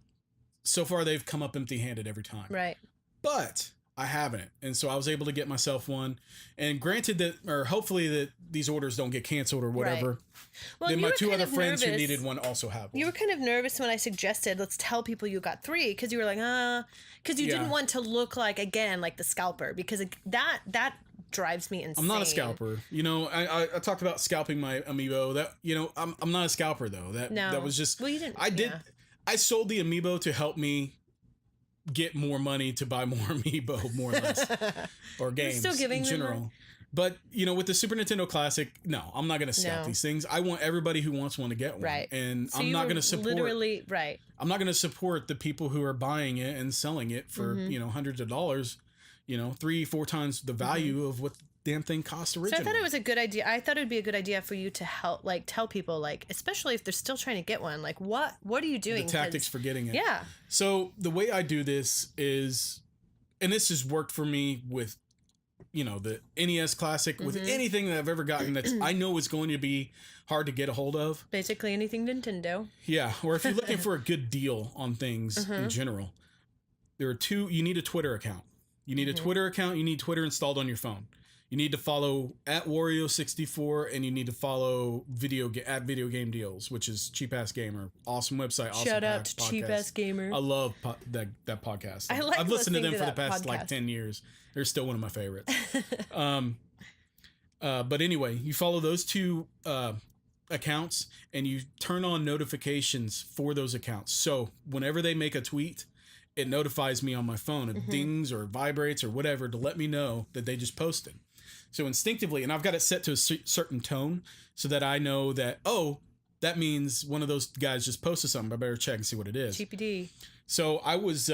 so far they've come up empty-handed every time. Right. But I haven't. And so I was able to get myself one. And granted that, or hopefully that these orders don't get canceled or whatever. Right. Well, then my 2 other friends who needed one also have one. You were kind of nervous when I suggested, let's tell people you got 3, because you were like, because you didn't want to look like, again, like the scalper, because that drives me insane. I'm not a scalper. You know, I talked about scalping my amiibo. That, you know, I'm not a scalper though. That was just, well, you didn't. I sold the amiibo to help me get more money to buy more amiibo, more or less, or games still giving in general. Them but you know, with the Super Nintendo Classic, no, I'm not going to scalp these things. I want everybody who wants one to get one, right? And so I'm not going to support. Right. I'm not going to support the people who are buying it and selling it for you know, hundreds of dollars. You know, 3-4 times the value of what the damn thing cost originally. So I thought it was a good idea. I thought it would be a good idea for you to help, like, tell people, like, especially if they're still trying to get one, like, what are you doing? The tactics for getting it. Yeah. So the way I do this is, and this has worked for me with, you know, the NES Classic, with anything that I've ever gotten that's I know is going to be hard to get a hold of. Basically anything Nintendo. Yeah. Or if you're looking for a good deal on things in general, there are 2. You need a Twitter account. You need a Twitter account. You need Twitter installed on your phone. You need to follow @Wario64, and you need to follow Video Game Deals, which is Cheap Ass Gamer. Awesome website. Awesome Shout out to Cheap Ass Gamer. I love that podcast. I've listened to them for the past like 10 years. They're still one of my favorites. But anyway, you follow those 2 accounts, and you turn on notifications for those accounts. So whenever they make a tweet, it notifies me on my phone. It dings or vibrates or whatever to let me know that they just posted. So instinctively, and I've got it set to a certain tone so that I know that, oh, that means one of those guys just posted something. I better check and see what it is. GPD. So I was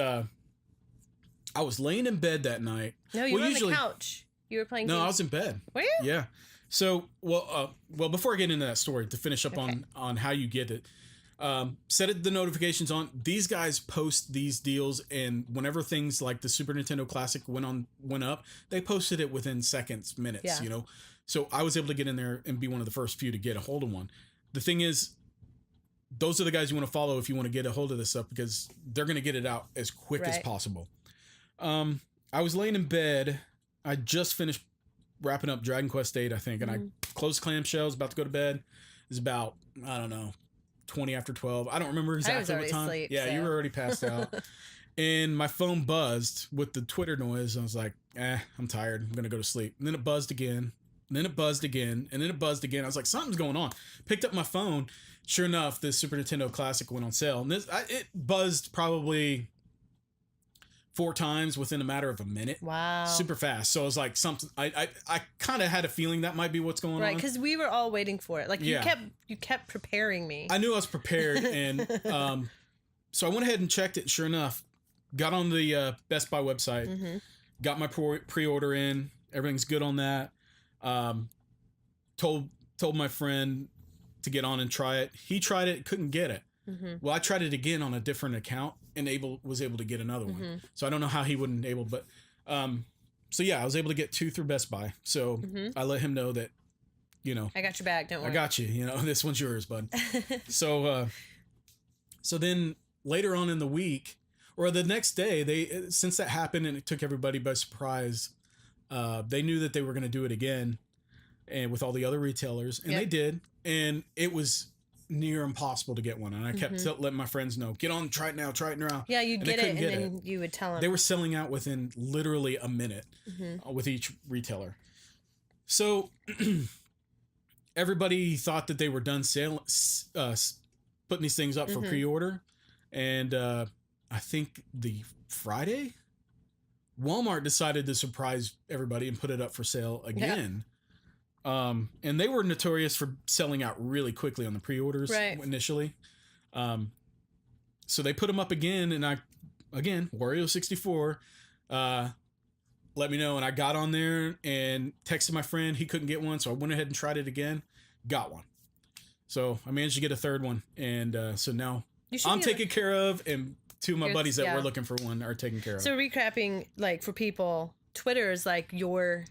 laying in bed that night. No, you were on the couch. You were playing games. No, I was in bed. Were you? Yeah. So, well, before I get into that story, to finish up on how you get it, set the notifications on. These guys post these deals, and whenever things like the Super Nintendo Classic went up, they posted it within seconds, minutes, you know? So I was able to get in there and be one of the first few to get a hold of one. The thing is, those are the guys you want to follow if you want to get a hold of this stuff, because they're going to get it out as quick as possible. I was laying in bed. I just finished wrapping up Dragon Quest VIII, I think, and I closed clamshells, about to go to bed. It was about, I don't know, 20 after 12. I don't remember exactly what time. Asleep, yeah, so. you were already passed out. And my phone buzzed with the Twitter noise. I was like, I'm tired. I'm going to go to sleep. And then it buzzed again. And then it buzzed again. And then it buzzed again. I was like, something's going on. Picked up my phone. Sure enough, the Super Nintendo Classic went on sale. And it buzzed probably 4 times within a matter of a minute. Wow. Super fast. So I was like, something. I kind of had a feeling that might be what's going on. Right, because we were all waiting for it. Like you kept preparing me. I knew I was prepared, and so I went ahead and checked it. Sure enough, got on the Best Buy website, got my pre-order in. Everything's good on that. Told my friend to get on and try it. He tried it, couldn't get it. Well, I tried it again on a different account and was able to get another one. So I don't know how he wouldn't able, but so yeah, I was able to get 2 through Best Buy. So I let him know that, I got your bag. Don't worry. I got you. This one's yours, bud. So then later on in the week, or the next day, since that happened and it took everybody by surprise, they knew that they were going to do it again, and with all the other retailers, and they did, and it was near impossible to get one. And I kept letting my friends know, get on, try it now. Yeah, you'd get it, and then you would tell them. They were selling out within literally a minute with each retailer. So everybody thought that they were done putting these things up for pre-order. And I think the Friday, Walmart decided to surprise everybody and put it up for sale again. And they were notorious for selling out really quickly on the pre-orders initially. So they put them up again, and Wario64 let me know, and I got on there and texted my friend. He couldn't get one, so I went ahead and tried it again. Got one. So I managed to get a third one, and so now I'm taken care of, and 2 of my buddies that were looking for one are taken care of. So recapping, like, for people, Twitter is like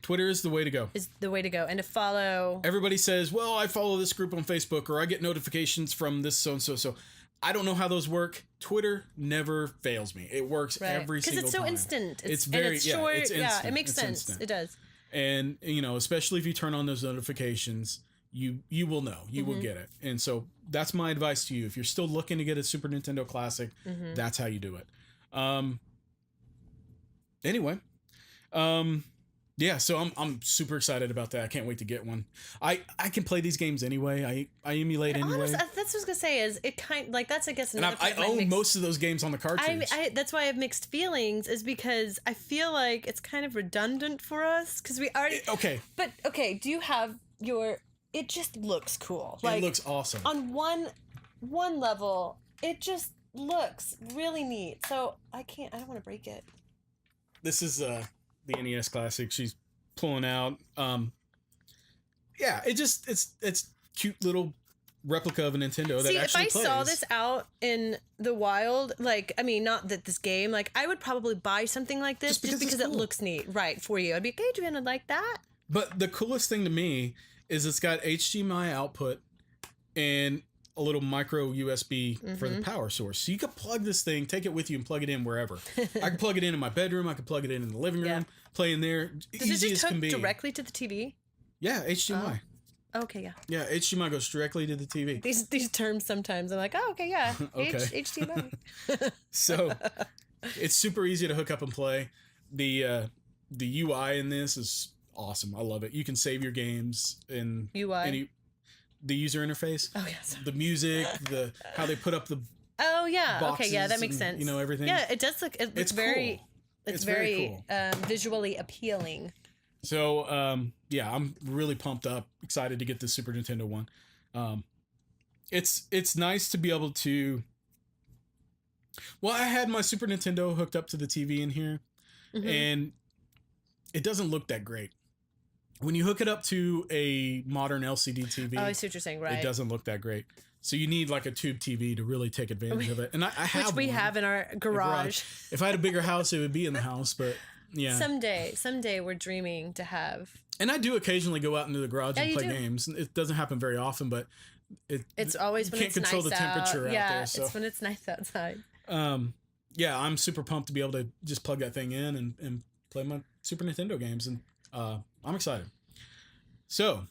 Twitter is the way to go. Is the way to go, and to follow. Everybody says, well, I follow this group on Facebook, or I get notifications from this so-and-so. So I don't know how those work. Twitter never fails me. It works every single time. Because it's so instant. It's very, it's short. it's instant. Yeah, it makes sense. Instant. It does. And, especially if you turn on those notifications, you will know. You will get it. And so that's my advice to you. If you're still looking to get a Super Nintendo Classic, that's how you do it. Anyway. Yeah, so I'm super excited about that. I can't wait to get one. I can play these games anyway. I emulate anyway. Honestly, that's what I was gonna say. Is it that's I guess and another I own most of those games on the cartridge. That's why I have mixed feelings. Is because I feel like it's kind of redundant for us because we already But do you have your? It just looks cool. It looks awesome. On one level, it just looks really neat. So I don't want to break it. This is the NES Classic she's pulling out. Yeah, it's cute little replica of a Nintendo that actually plays. If I saw this out in the wild, not that this game, I would probably buy something like this just because it looks neat, right, for you. I'd be like, Adrian, I'd like that. But the coolest thing to me is it's got HDMI output and a little micro USB for the power source. So you could plug this thing, take it with you, and plug it in wherever. I can plug it in my bedroom. I can plug it in the living room, play in there. Does easy it just as can be. Directly to the TV? Yeah, HDMI. Oh. Okay, yeah. Yeah, HDMI goes directly to the TV. These terms sometimes I'm like, oh, okay, yeah. HDMI. So it's super easy to hook up and play. The UI in this is awesome. I love it. You can save your games in the user interface. Oh yes. The music, how they put up the okay, yeah, that makes sense. Everything. Yeah, it does look. It's very. Cool. It's very cool. Visually appealing. So I'm really pumped up, excited to get the Super Nintendo one. It's nice to be able to. Well, I had my Super Nintendo hooked up to the TV in here, and it doesn't look that great. When you hook it up to a modern LCD TV, I see what you're saying, right? It doesn't look that great. So you need a tube TV to really take advantage of it. And I have which we have in our garage. If I had a bigger house, it would be in the house, but yeah. Someday we're dreaming to have. And I do occasionally go out into the garage and play games. It doesn't happen very often, but it's always when it's nice out. You can't control the temperature out there. So. It's when it's nice outside. Yeah, I'm super pumped to be able to just plug that thing in and play my Super Nintendo games, and I'm excited. So,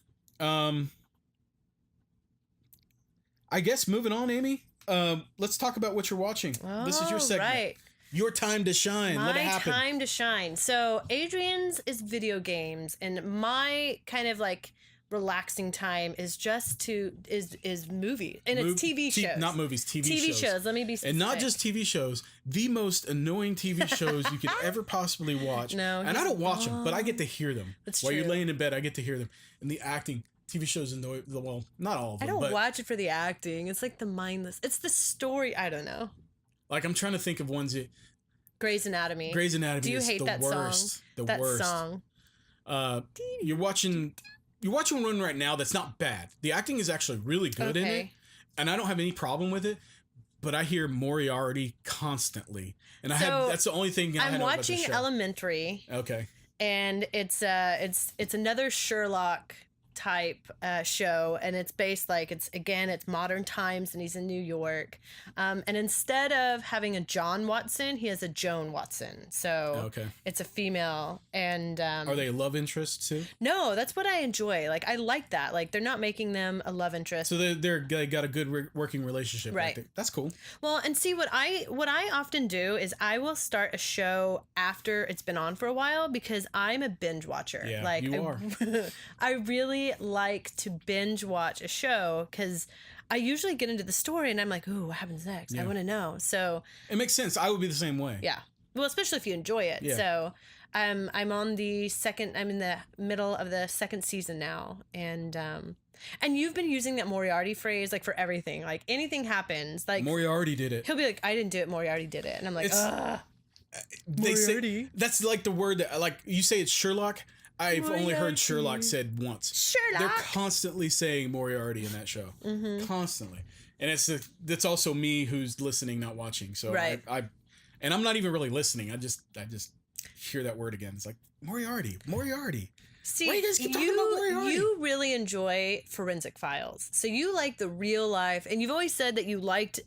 I guess moving on, Amy. Let's talk about what you're watching. This is your segment. Right. Your time to shine. Let it My happen. time to shine. So Adrian's is video games, and my kind of like relaxing time is is movie, and it's TV shows, not movies. TV shows. Let me be specific. And not just TV shows. The most annoying TV shows you could ever possibly watch. No, and I don't watch them, but I get to hear them. That's While true. you're laying in bed, I get to hear them. And the acting. TV shows annoy. Well, not all of them. I don't but watch it for the acting. It's like the mindless. It's the story. I don't know. like I'm trying to think of ones that. Grey's Anatomy. Grey's Anatomy. Do you is hate the that worst. song? The that worst. song. You're watching one right now that's not bad. The acting is actually really good in it, and I don't have any problem with it. But I hear Moriarty constantly, and that's the only thing I I'm know about the watching show. Elementary. Okay. And it's another Sherlock type show, and it's based like it's modern times, and he's in New York, and instead of having a John Watson, he has a Joan Watson, so it's a female. And are they love interests too? No, that's what I enjoy. Like I like that, like they're not making them a love interest, so they got a good working relationship, right? That's cool. Well, and see what I often do is I will start a show after it's been on for a while, because I'm a binge watcher. Yeah, like you are. I really like to binge watch a show, because I usually get into the story and I'm like, ooh, what happens next? I want to know. So it makes sense. I would be the same way. Yeah. Well, especially if you enjoy it. Yeah. So I'm on the second. I'm in the middle of the second season now, and you've been using that Moriarty phrase like for everything. Like anything happens, like Moriarty did it. He'll be like, I didn't do it. Moriarty did it, and I'm like, ugh. They Moriarty. say that's like the word that, like you say it's Sherlock. I've only heard Sherlock said once. Sherlock. They're constantly saying Moriarty in that show. Mm-hmm. Constantly. And it's also me who's listening, not watching. So right. And I'm not even really listening. I just hear that word again. It's like Moriarty. See, why you guys keep talking about Moriarty? You really enjoy Forensic Files, so you like the real life, and you've always said that you liked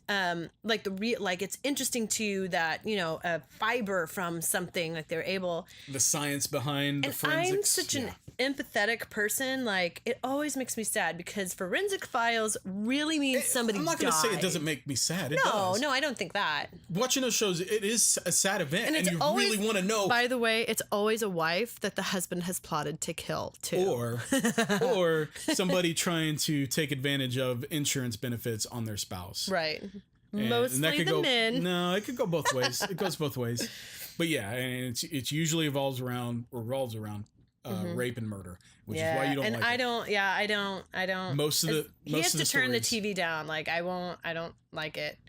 like the real, like it's interesting to you that a fiber from something, like they're able, the science behind the forensics. I'm such an empathetic person. Like it always makes me sad, because Forensic Files really means somebody I'm not going to say died. it doesn't make me sad. It does. No, I don't think that. Watching those shows, it is a sad event, and you always, really want to know. By the way, it's always a wife that the husband has plotted to kill too, or somebody trying to take advantage of insurance benefits on their spouse. Right. And Mostly that could the go, men. No, it could go both ways. It goes both ways. But yeah, and it usually revolves around rape and murder, which is why you don't like it. I don't. Most of the he has to turn the stories. TV down. Like I don't like it.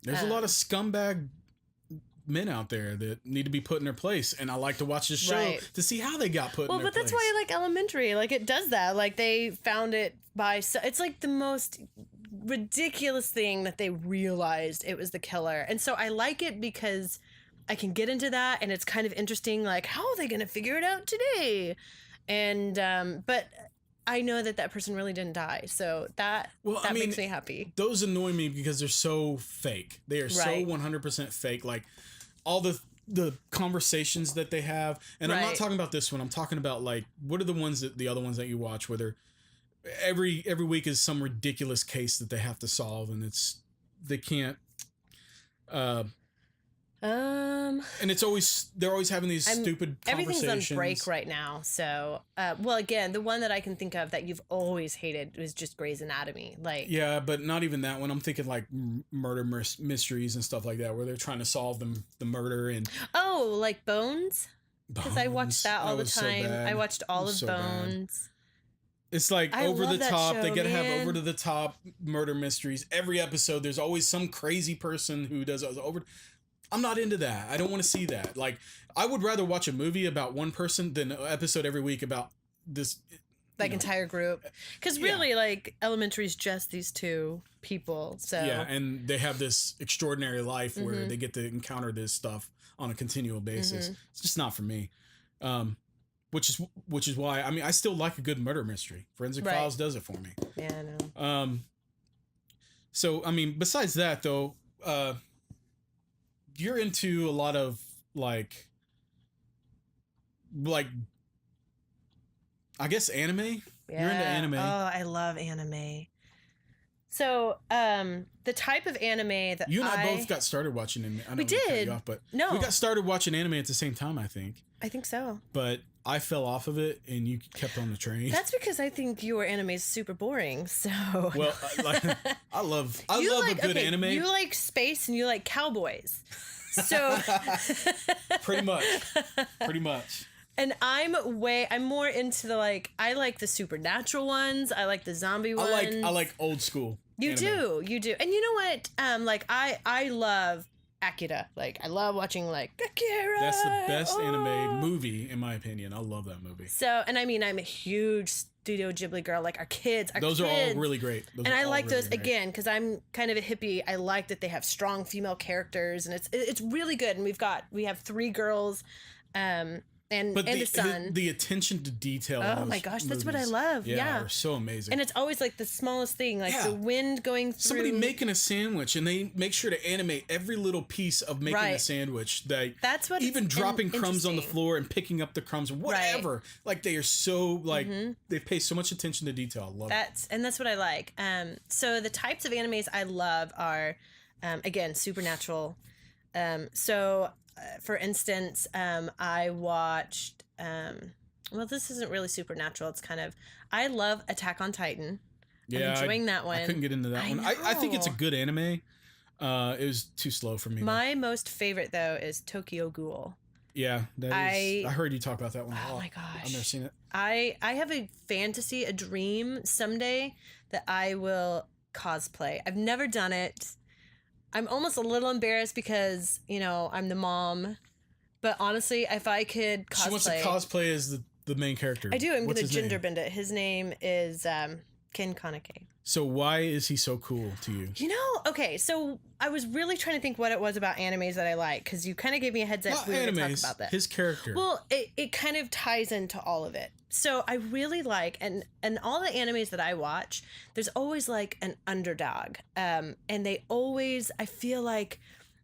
There's a lot of scumbag men out there that need to be put in their place, and I like to watch this show to see how they got put in their place. Well, but that's why I like Elementary. Like it does that. Like they found it it's like the most ridiculous thing that they realized it was the killer. And so I like it because I can get into that, and it's kind of interesting, like how are they going to figure it out today? And but I know that person really didn't die, so that makes me happy. Those annoy me because they're so fake. They are so 100% fake. Like all the conversations that they have, and I'm not talking about this one. I'm talking about like what are the other ones that you watch where they're every week is some ridiculous case that they have to solve, and they can't. And they're always having these stupid conversations. Everything's on break right now, so well, again, the one that I can think of that you've always hated was just Grey's Anatomy. Like yeah, but not even that one. I'm thinking like murder mysteries and stuff like that, where they're trying to solve the murder and like Bones, because I watched that all the time. So I watched all of so Bones. Bad. It's like I over love the that top. show, They gotta man. have over to the top murder mysteries. Every episode, there's always some crazy person who does over. I'm not into that. I don't want to see that. Like, I would rather watch a movie about one person than an episode every week about this. Entire group. Because really, like, Elementary is just these two people. So yeah, and they have this extraordinary life where they get to encounter this stuff on a continual basis. It's just not for me. Which is why I still like a good murder mystery. Forensic Files does it for me. Yeah, I know. So besides that though, you're into a lot of like I guess anime. Yeah. You're into anime. Oh, I love anime. So, the type of anime that You and I both got started watching anime. I know We cut did. you off, but No. we got started watching anime at the same time, I think. I think so. But I fell off of it, and you kept on the train. That's because I think your anime is super boring. So, Well, I love a good anime. You like space and you like cowboys. So, Pretty much. and I'm more into I like the supernatural ones. I like the zombie ones. I like old school. You anime. do. And you know what? I love Akira. Like, I love watching Akira. That's the best anime movie, in my opinion. I love that movie. So, and I mean, I'm a huge Studio Ghibli girl. Like, our kids. Those are all really great. And I like those, again, because I'm kind of a hippie. I like that they have strong female characters, and it's really good. And we have 3 girls, and the son. The attention to detail. Oh my gosh, that's what I love. Yeah. They're so amazing. And it's always like the smallest thing, like the wind going through. Somebody making a sandwich, and they make sure to animate every little piece of making a sandwich. That's what even dropping crumbs on the floor and picking up the crumbs, whatever. Right. Like, they are so they pay so much attention to detail. I love it. And that's what I like. So the types of animes I love are, again, supernatural. For instance, I watched, well, this isn't really supernatural. It's kind of, I love Attack on Titan. Yeah, I'm enjoying that one. I couldn't get into that one. I think it's a good anime. It was too slow for me. My most favorite, though, is Tokyo Ghoul. Yeah, I heard you talk about that one a lot. Oh my gosh. I've never seen it. I have a fantasy, a dream someday that I will cosplay. I've never done it. I'm almost a little embarrassed because, I'm the mom. But honestly, if I could cosplay... She wants to cosplay as the main character. I do. I'm going to gender bend it. His name is Ken Kaneki. So why is he so cool to you? Okay, so I was really trying to think what it was about animes that I like, because you kind of gave me a heads up. We were going to talk about that. His character. Well, it kind of ties into all of it. So I really like, and all the animes that I watch, there's always like an underdog. And they always, I feel like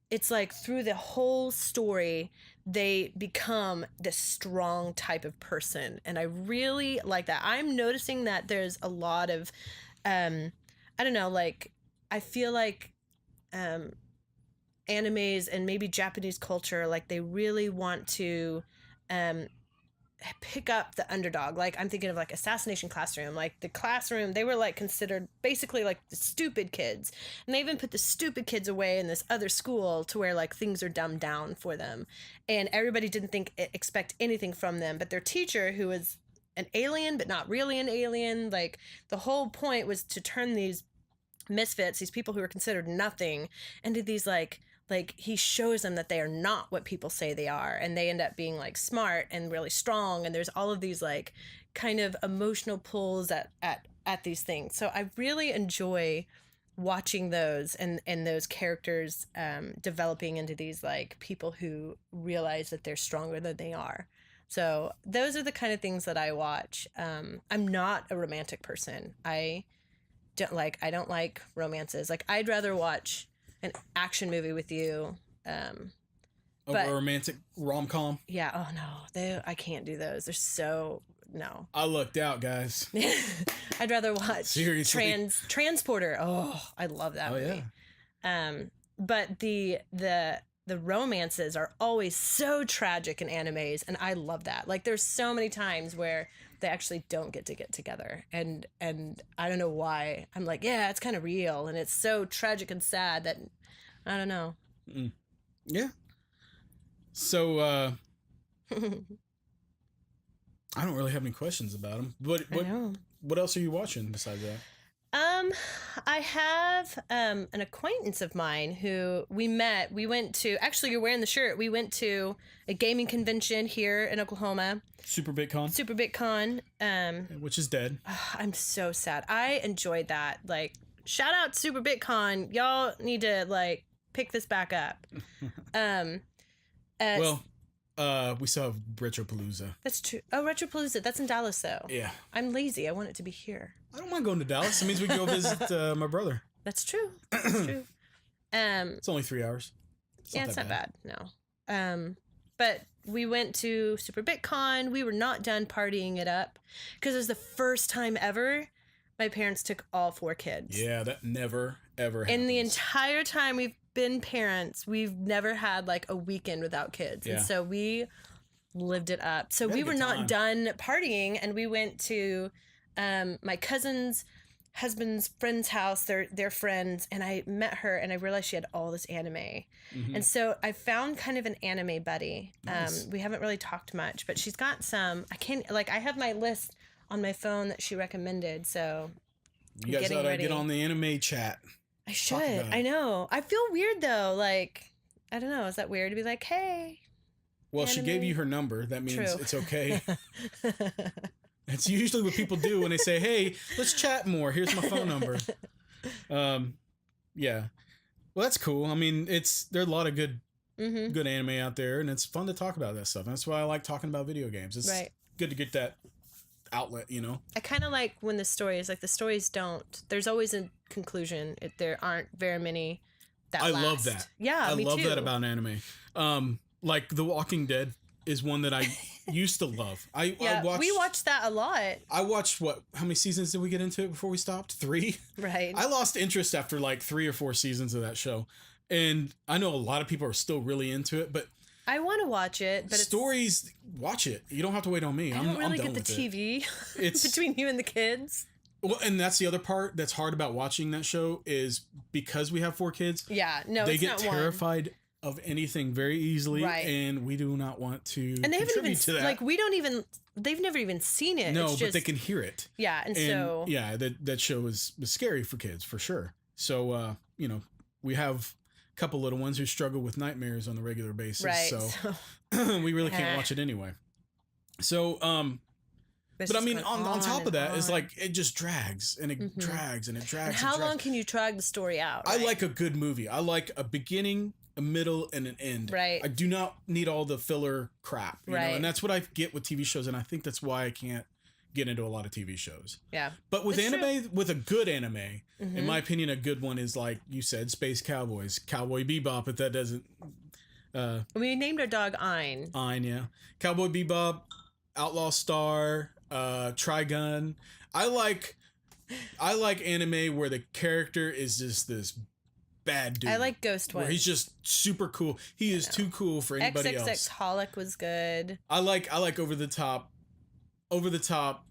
it's like through the whole story, they become this strong type of person. And I really like that. I'm noticing that there's a lot of, I don't know, like, I feel like animes and maybe Japanese culture, like, they really want to pick up the underdog. Like, I'm thinking of like Assassination Classroom. Like, the classroom, they were like considered basically like the stupid kids, and they even put the stupid kids away in this other school to where like things are dumbed down for them, and everybody didn't expect anything from them. But their teacher, who was an alien but not really an alien, like, the whole point was to turn these misfits, these people who are considered nothing, into these like he shows them that they are not what people say they are, and they end up being like smart and really strong, and there's all of these like kind of emotional pulls at these things. So I really enjoy watching those and those characters developing into these like people who realize that they're stronger than they are. So those are the kind of things that I watch. I'm not a romantic person. I don't like romances. Like, I'd rather watch an action movie with you. But a romantic rom-com? Yeah. Oh no, I can't do those. They're so, no. I lucked out, guys. I'd rather watch Seriously? Transporter. Oh, I love that movie. Yeah. But the romances are always so tragic in animes, and I love that. Like, there's so many times where they actually don't get together, and I don't know why. I'm like, yeah, it's kind of real, and it's so tragic and sad that I don't know. Yeah. So I don't really have any questions about them. What else are you watching besides that? I have an acquaintance of mine who we met. We went to, actually, you're wearing the shirt. We went to a gaming convention here in Oklahoma. Super BitCon. Which is dead. I'm so sad. I enjoyed that. Like, shout out Super BitCon. Y'all need to like pick this back up. We still have Retropalooza. That's true. Oh, Retropalooza. That's in Dallas, though. Yeah. I'm lazy. I want it to be here. I don't mind going to Dallas. It means we can go visit my brother. That's true. That's true. It's only 3 hours. It's not bad. No. But we went to Super BitCon. We were not done partying it up because it was the first time ever My parents took all 4 kids. Yeah, that never, ever happens. In the entire time we've been parents, we've never had like a weekend without kids. Yeah. And so we lived it up. So We had we a were good not time. done partying, and we went to my cousin's husband's friend's house. They're friends, and I met her, and I realized she had all this anime. Mhm. And so I found kind of an anime buddy. Nice. We haven't really talked much, but she's got some. I have my list on my phone that she recommended. So You guys getting ought to ready. get on the anime chat. I Talk should. about it. I know. I feel weird though. Like, I don't know. Is that weird to be like, hey? Well, she gave Anime. you her number. That means True. it's okay. It's usually what people do when they say, "Hey, let's chat more. Here's my phone number." Yeah. Well, that's cool. I mean, there are a lot of good anime out there, and it's fun to talk about that stuff. And that's why I like talking about video games. It's Right. good to get that outlet, I kind of like when the stories don't. There's always a conclusion. There aren't very many that I last. love that. Yeah, I me love too. that about anime. Like The Walking Dead is one that I used to love. I watched that a lot. I watched how many seasons did we get into it before we stopped? 3? Right. I lost interest after like 3 or 4 seasons of that show. And I know a lot of people are still really into it, but I want to watch it, but stories, watch it. You don't have to wait on me. I don't really I'm done get the with it. TV It's between you and the kids. well, and that's the other part that's hard about watching that show is because we have 4 kids. Yeah, no, They it's get not one. terrified of anything very easily, Right. and we do not want to And they haven't even contribute to that. like we don't even. They've never even seen it. no, It's but just, they can hear it. Yeah, and And so yeah, that show was scary for kids for sure. So we have a couple little ones who struggle with nightmares on the regular basis. right. So we really can't watch it anyway. So It's but I just mean going on top of that is on. like it just drags and it drags and it drags. And how and drags. long can you drag the story out? I right? like a good movie. I like a beginning, a middle, and an end. Right. I do not need all the filler crap. You know? Right. And that's what I get with TV shows, and I think that's why I can't get into a lot of TV shows. Yeah. But with It's anime, with a good anime, in Mhm. my opinion, a good one is like you said, Space Cowboys, Cowboy Bebop. If that doesn't, We named our dog Ein. yeah, Cowboy Bebop, Outlaw Star, Trigun. I like anime where the character is just this bad dude. I like Ghost where ones. he's just super cool. He is too cool for anybody XXX else. Holic was good. I like over the top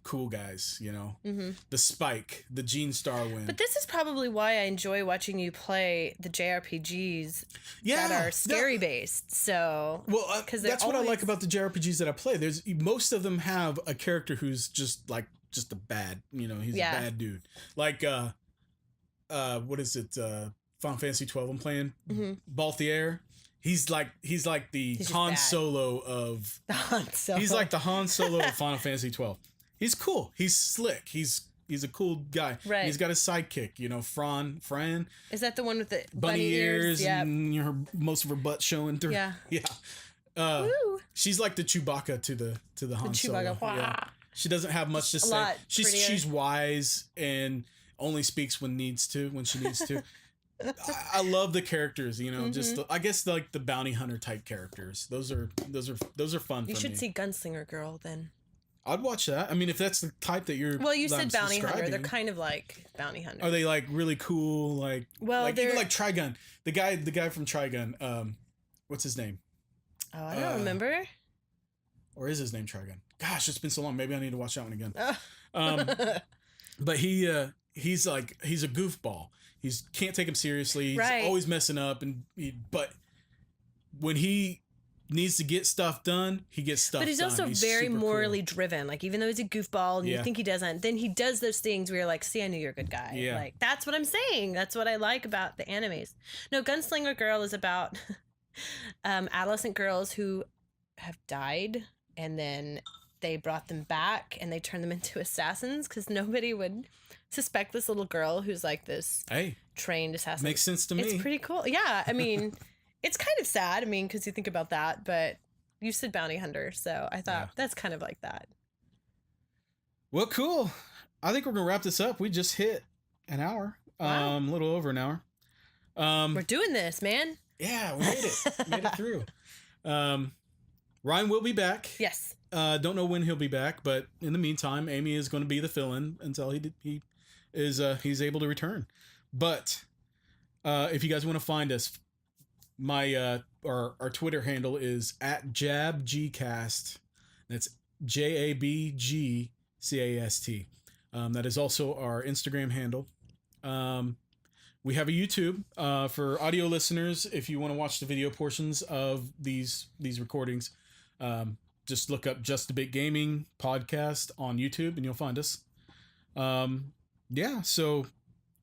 cool guys. The Spike, the Gene Starwind. But this is probably why I enjoy watching you play the JRPGs yeah, that are scary based. So Well, 'Cause they're that's what I like always- about the JRPGs that I play. There's most of them have a character who's just a bad, he's Yeah. a bad dude. Like what is it? Final Fantasy 12 I'm playing. Balthier. He's like the just Han bad. Solo of the Han Solo. he's like the Han Solo of Final Fantasy 12. He's cool. He's slick. He's a cool guy. Right. He's got a sidekick, Fran. Is that the one with the Bunny ears Yep. and most of her butt showing through. Yeah. Yeah. Woo. She's like the Chewbacca to the Han Solo. Chewbacca. Yeah. Wah. She doesn't have much to say. lot She's prettier. she's wise and only speaks when she needs to. I love the characters, just I guess like the bounty hunter type characters. Those are fun You for should me. see Gunslinger Girl then. I'd watch that. I mean, if that's the type that you're Well, you that said I'm bounty hunter. They're describing. kind of like bounty hunter. Are they like really cool? Well, like they're even like Trigun. The guy from Trigun. What's his name? Oh, I don't remember. Or is his name Trigun? Gosh, it's been so long. Maybe I need to watch that one again. Oh. But he's a goofball. He can't take him seriously. He's Right. always messing up, but when he needs to get stuff done, he gets stuff done. But he's also very super morally cool. driven. Like, even though he's a goofball and Yeah. you think he doesn't, then he does those things where you're like, see, I knew you're a good guy. Yeah. Like, that's what I'm saying. That's what I like about the animes. No, Gunslinger Girl is about adolescent girls who have died, and then they brought them back and they turned them into assassins because nobody would suspect this little girl who's like this Hey, trained assassin. makes sense to me. It's pretty cool. Yeah, I mean, it's kind of sad. I mean, because you think about that, but you said bounty hunter, so I thought Yeah. that's kind of like that. Well, cool. I think we're gonna wrap this up. We just hit an hour. Wow. A little over an hour. We're doing this, man. Yeah, we made it. Made it through. Ryan will be back. Yes. Don't know when he'll be back, but in the meantime, Amy is going to be the fill-in until he is he's able to return. But if you guys want to find us, my our Twitter handle is @JabGcast. That's JABGCAST. That is also our Instagram handle. We have a YouTube for audio listeners. If you want to watch the video portions of these recordings, just look up Just a Bit Gaming podcast on YouTube and you'll find us. Yeah, so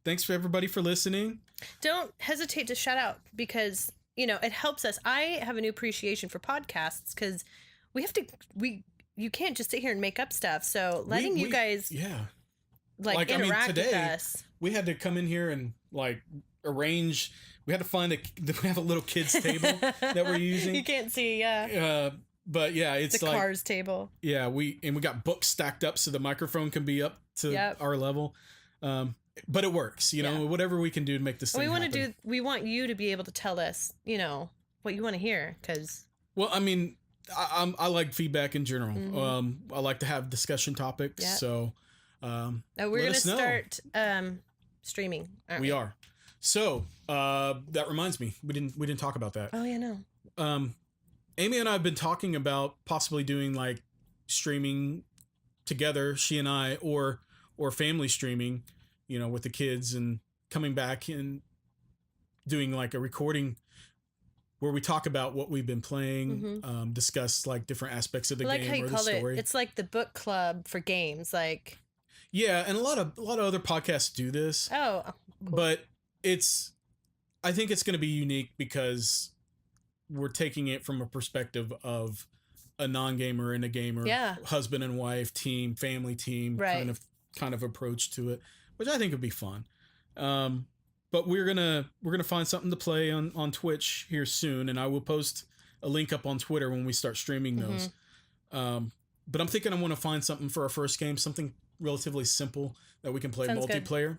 thanks for everybody for listening. Don't hesitate to shout out because, you know, it helps us. I have a new appreciation for podcasts because you can't just sit here and make up stuff. So letting you guys interact today, with us. We had to come in here and arrange. We had to find we have a little kids table that we're using. You can't see, yeah. But yeah, it's the cars table. Yeah, we got books stacked up so the microphone can be up to our level. But it works, you know, whatever we can do to make this thing happen. We want you to be able to tell us, you know, what you want to hear because. Well, I mean, I like feedback in general. Mm-hmm. I like to have discussion topics. Yep. So, we're gonna start streaming. We are. So that reminds me, we didn't talk about that. Oh yeah, no. Amy and I have been talking about possibly doing like streaming together, she and I, or family streaming, you know, with the kids and coming back and doing like a recording where we talk about what we've been playing, discuss like different aspects of the game how you or the call story. It's like the book club for games, like. Yeah, and a lot of other podcasts do this. Oh, cool. But I think it's going to be unique because we're taking it from a perspective of a non-gamer and a gamer, husband and wife team, family team, kind of approach to it, which I think would be fun. But we're gonna find something to play on Twitch here soon, and I will post a link up on Twitter when we start streaming those. But I'm thinking I want to find something for our first game, something relatively simple that we can play multiplayer.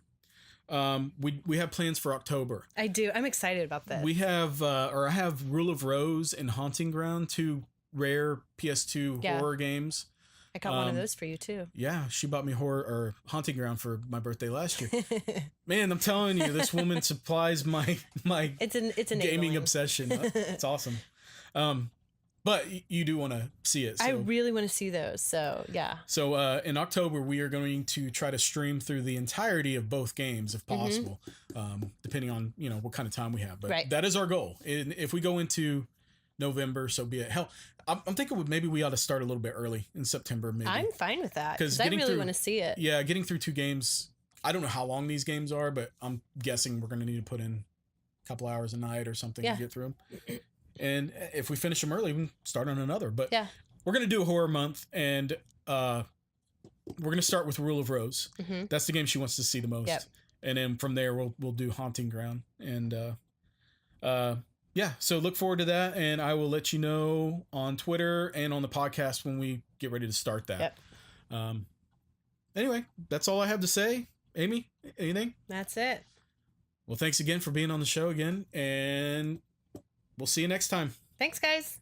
We have plans for October. I do. I'm excited about this. We have, I have Rule of Rose and Haunting Ground, 2 rare PS2 horror games. I got one of those for you too. Yeah, she bought me Haunting Ground for my birthday last year. Man, I'm telling you, this woman supplies my it's gaming obsession. It's awesome. But you do want to see it. So. I really want to see those. So, yeah. So, in October, we are going to try to stream through the entirety of both games if possible, depending on, you know, what kind of time we have. But that is our goal. And if we go into November, so be it. Hell, I'm thinking maybe we ought to start a little bit early in September, maybe. I'm fine with that because I really want to see it. Yeah, getting through 2 games. I don't know how long these games are, but I'm guessing we're going to need to put in a couple hours a night or something to get through them. And if we finish them early, we can start on another. But we're going to do a horror month, and we're going to start with Rule of Rose. That's the game she wants to see the most. Yep. And then from there, we'll do Haunting Ground. And so look forward to that, and I will let you know on Twitter and on the podcast when we get ready to start that. Yep. Anyway, that's all I have to say. Amy, anything? That's it. Well, thanks again for being on the show again, and we'll see you next time. Thanks, guys.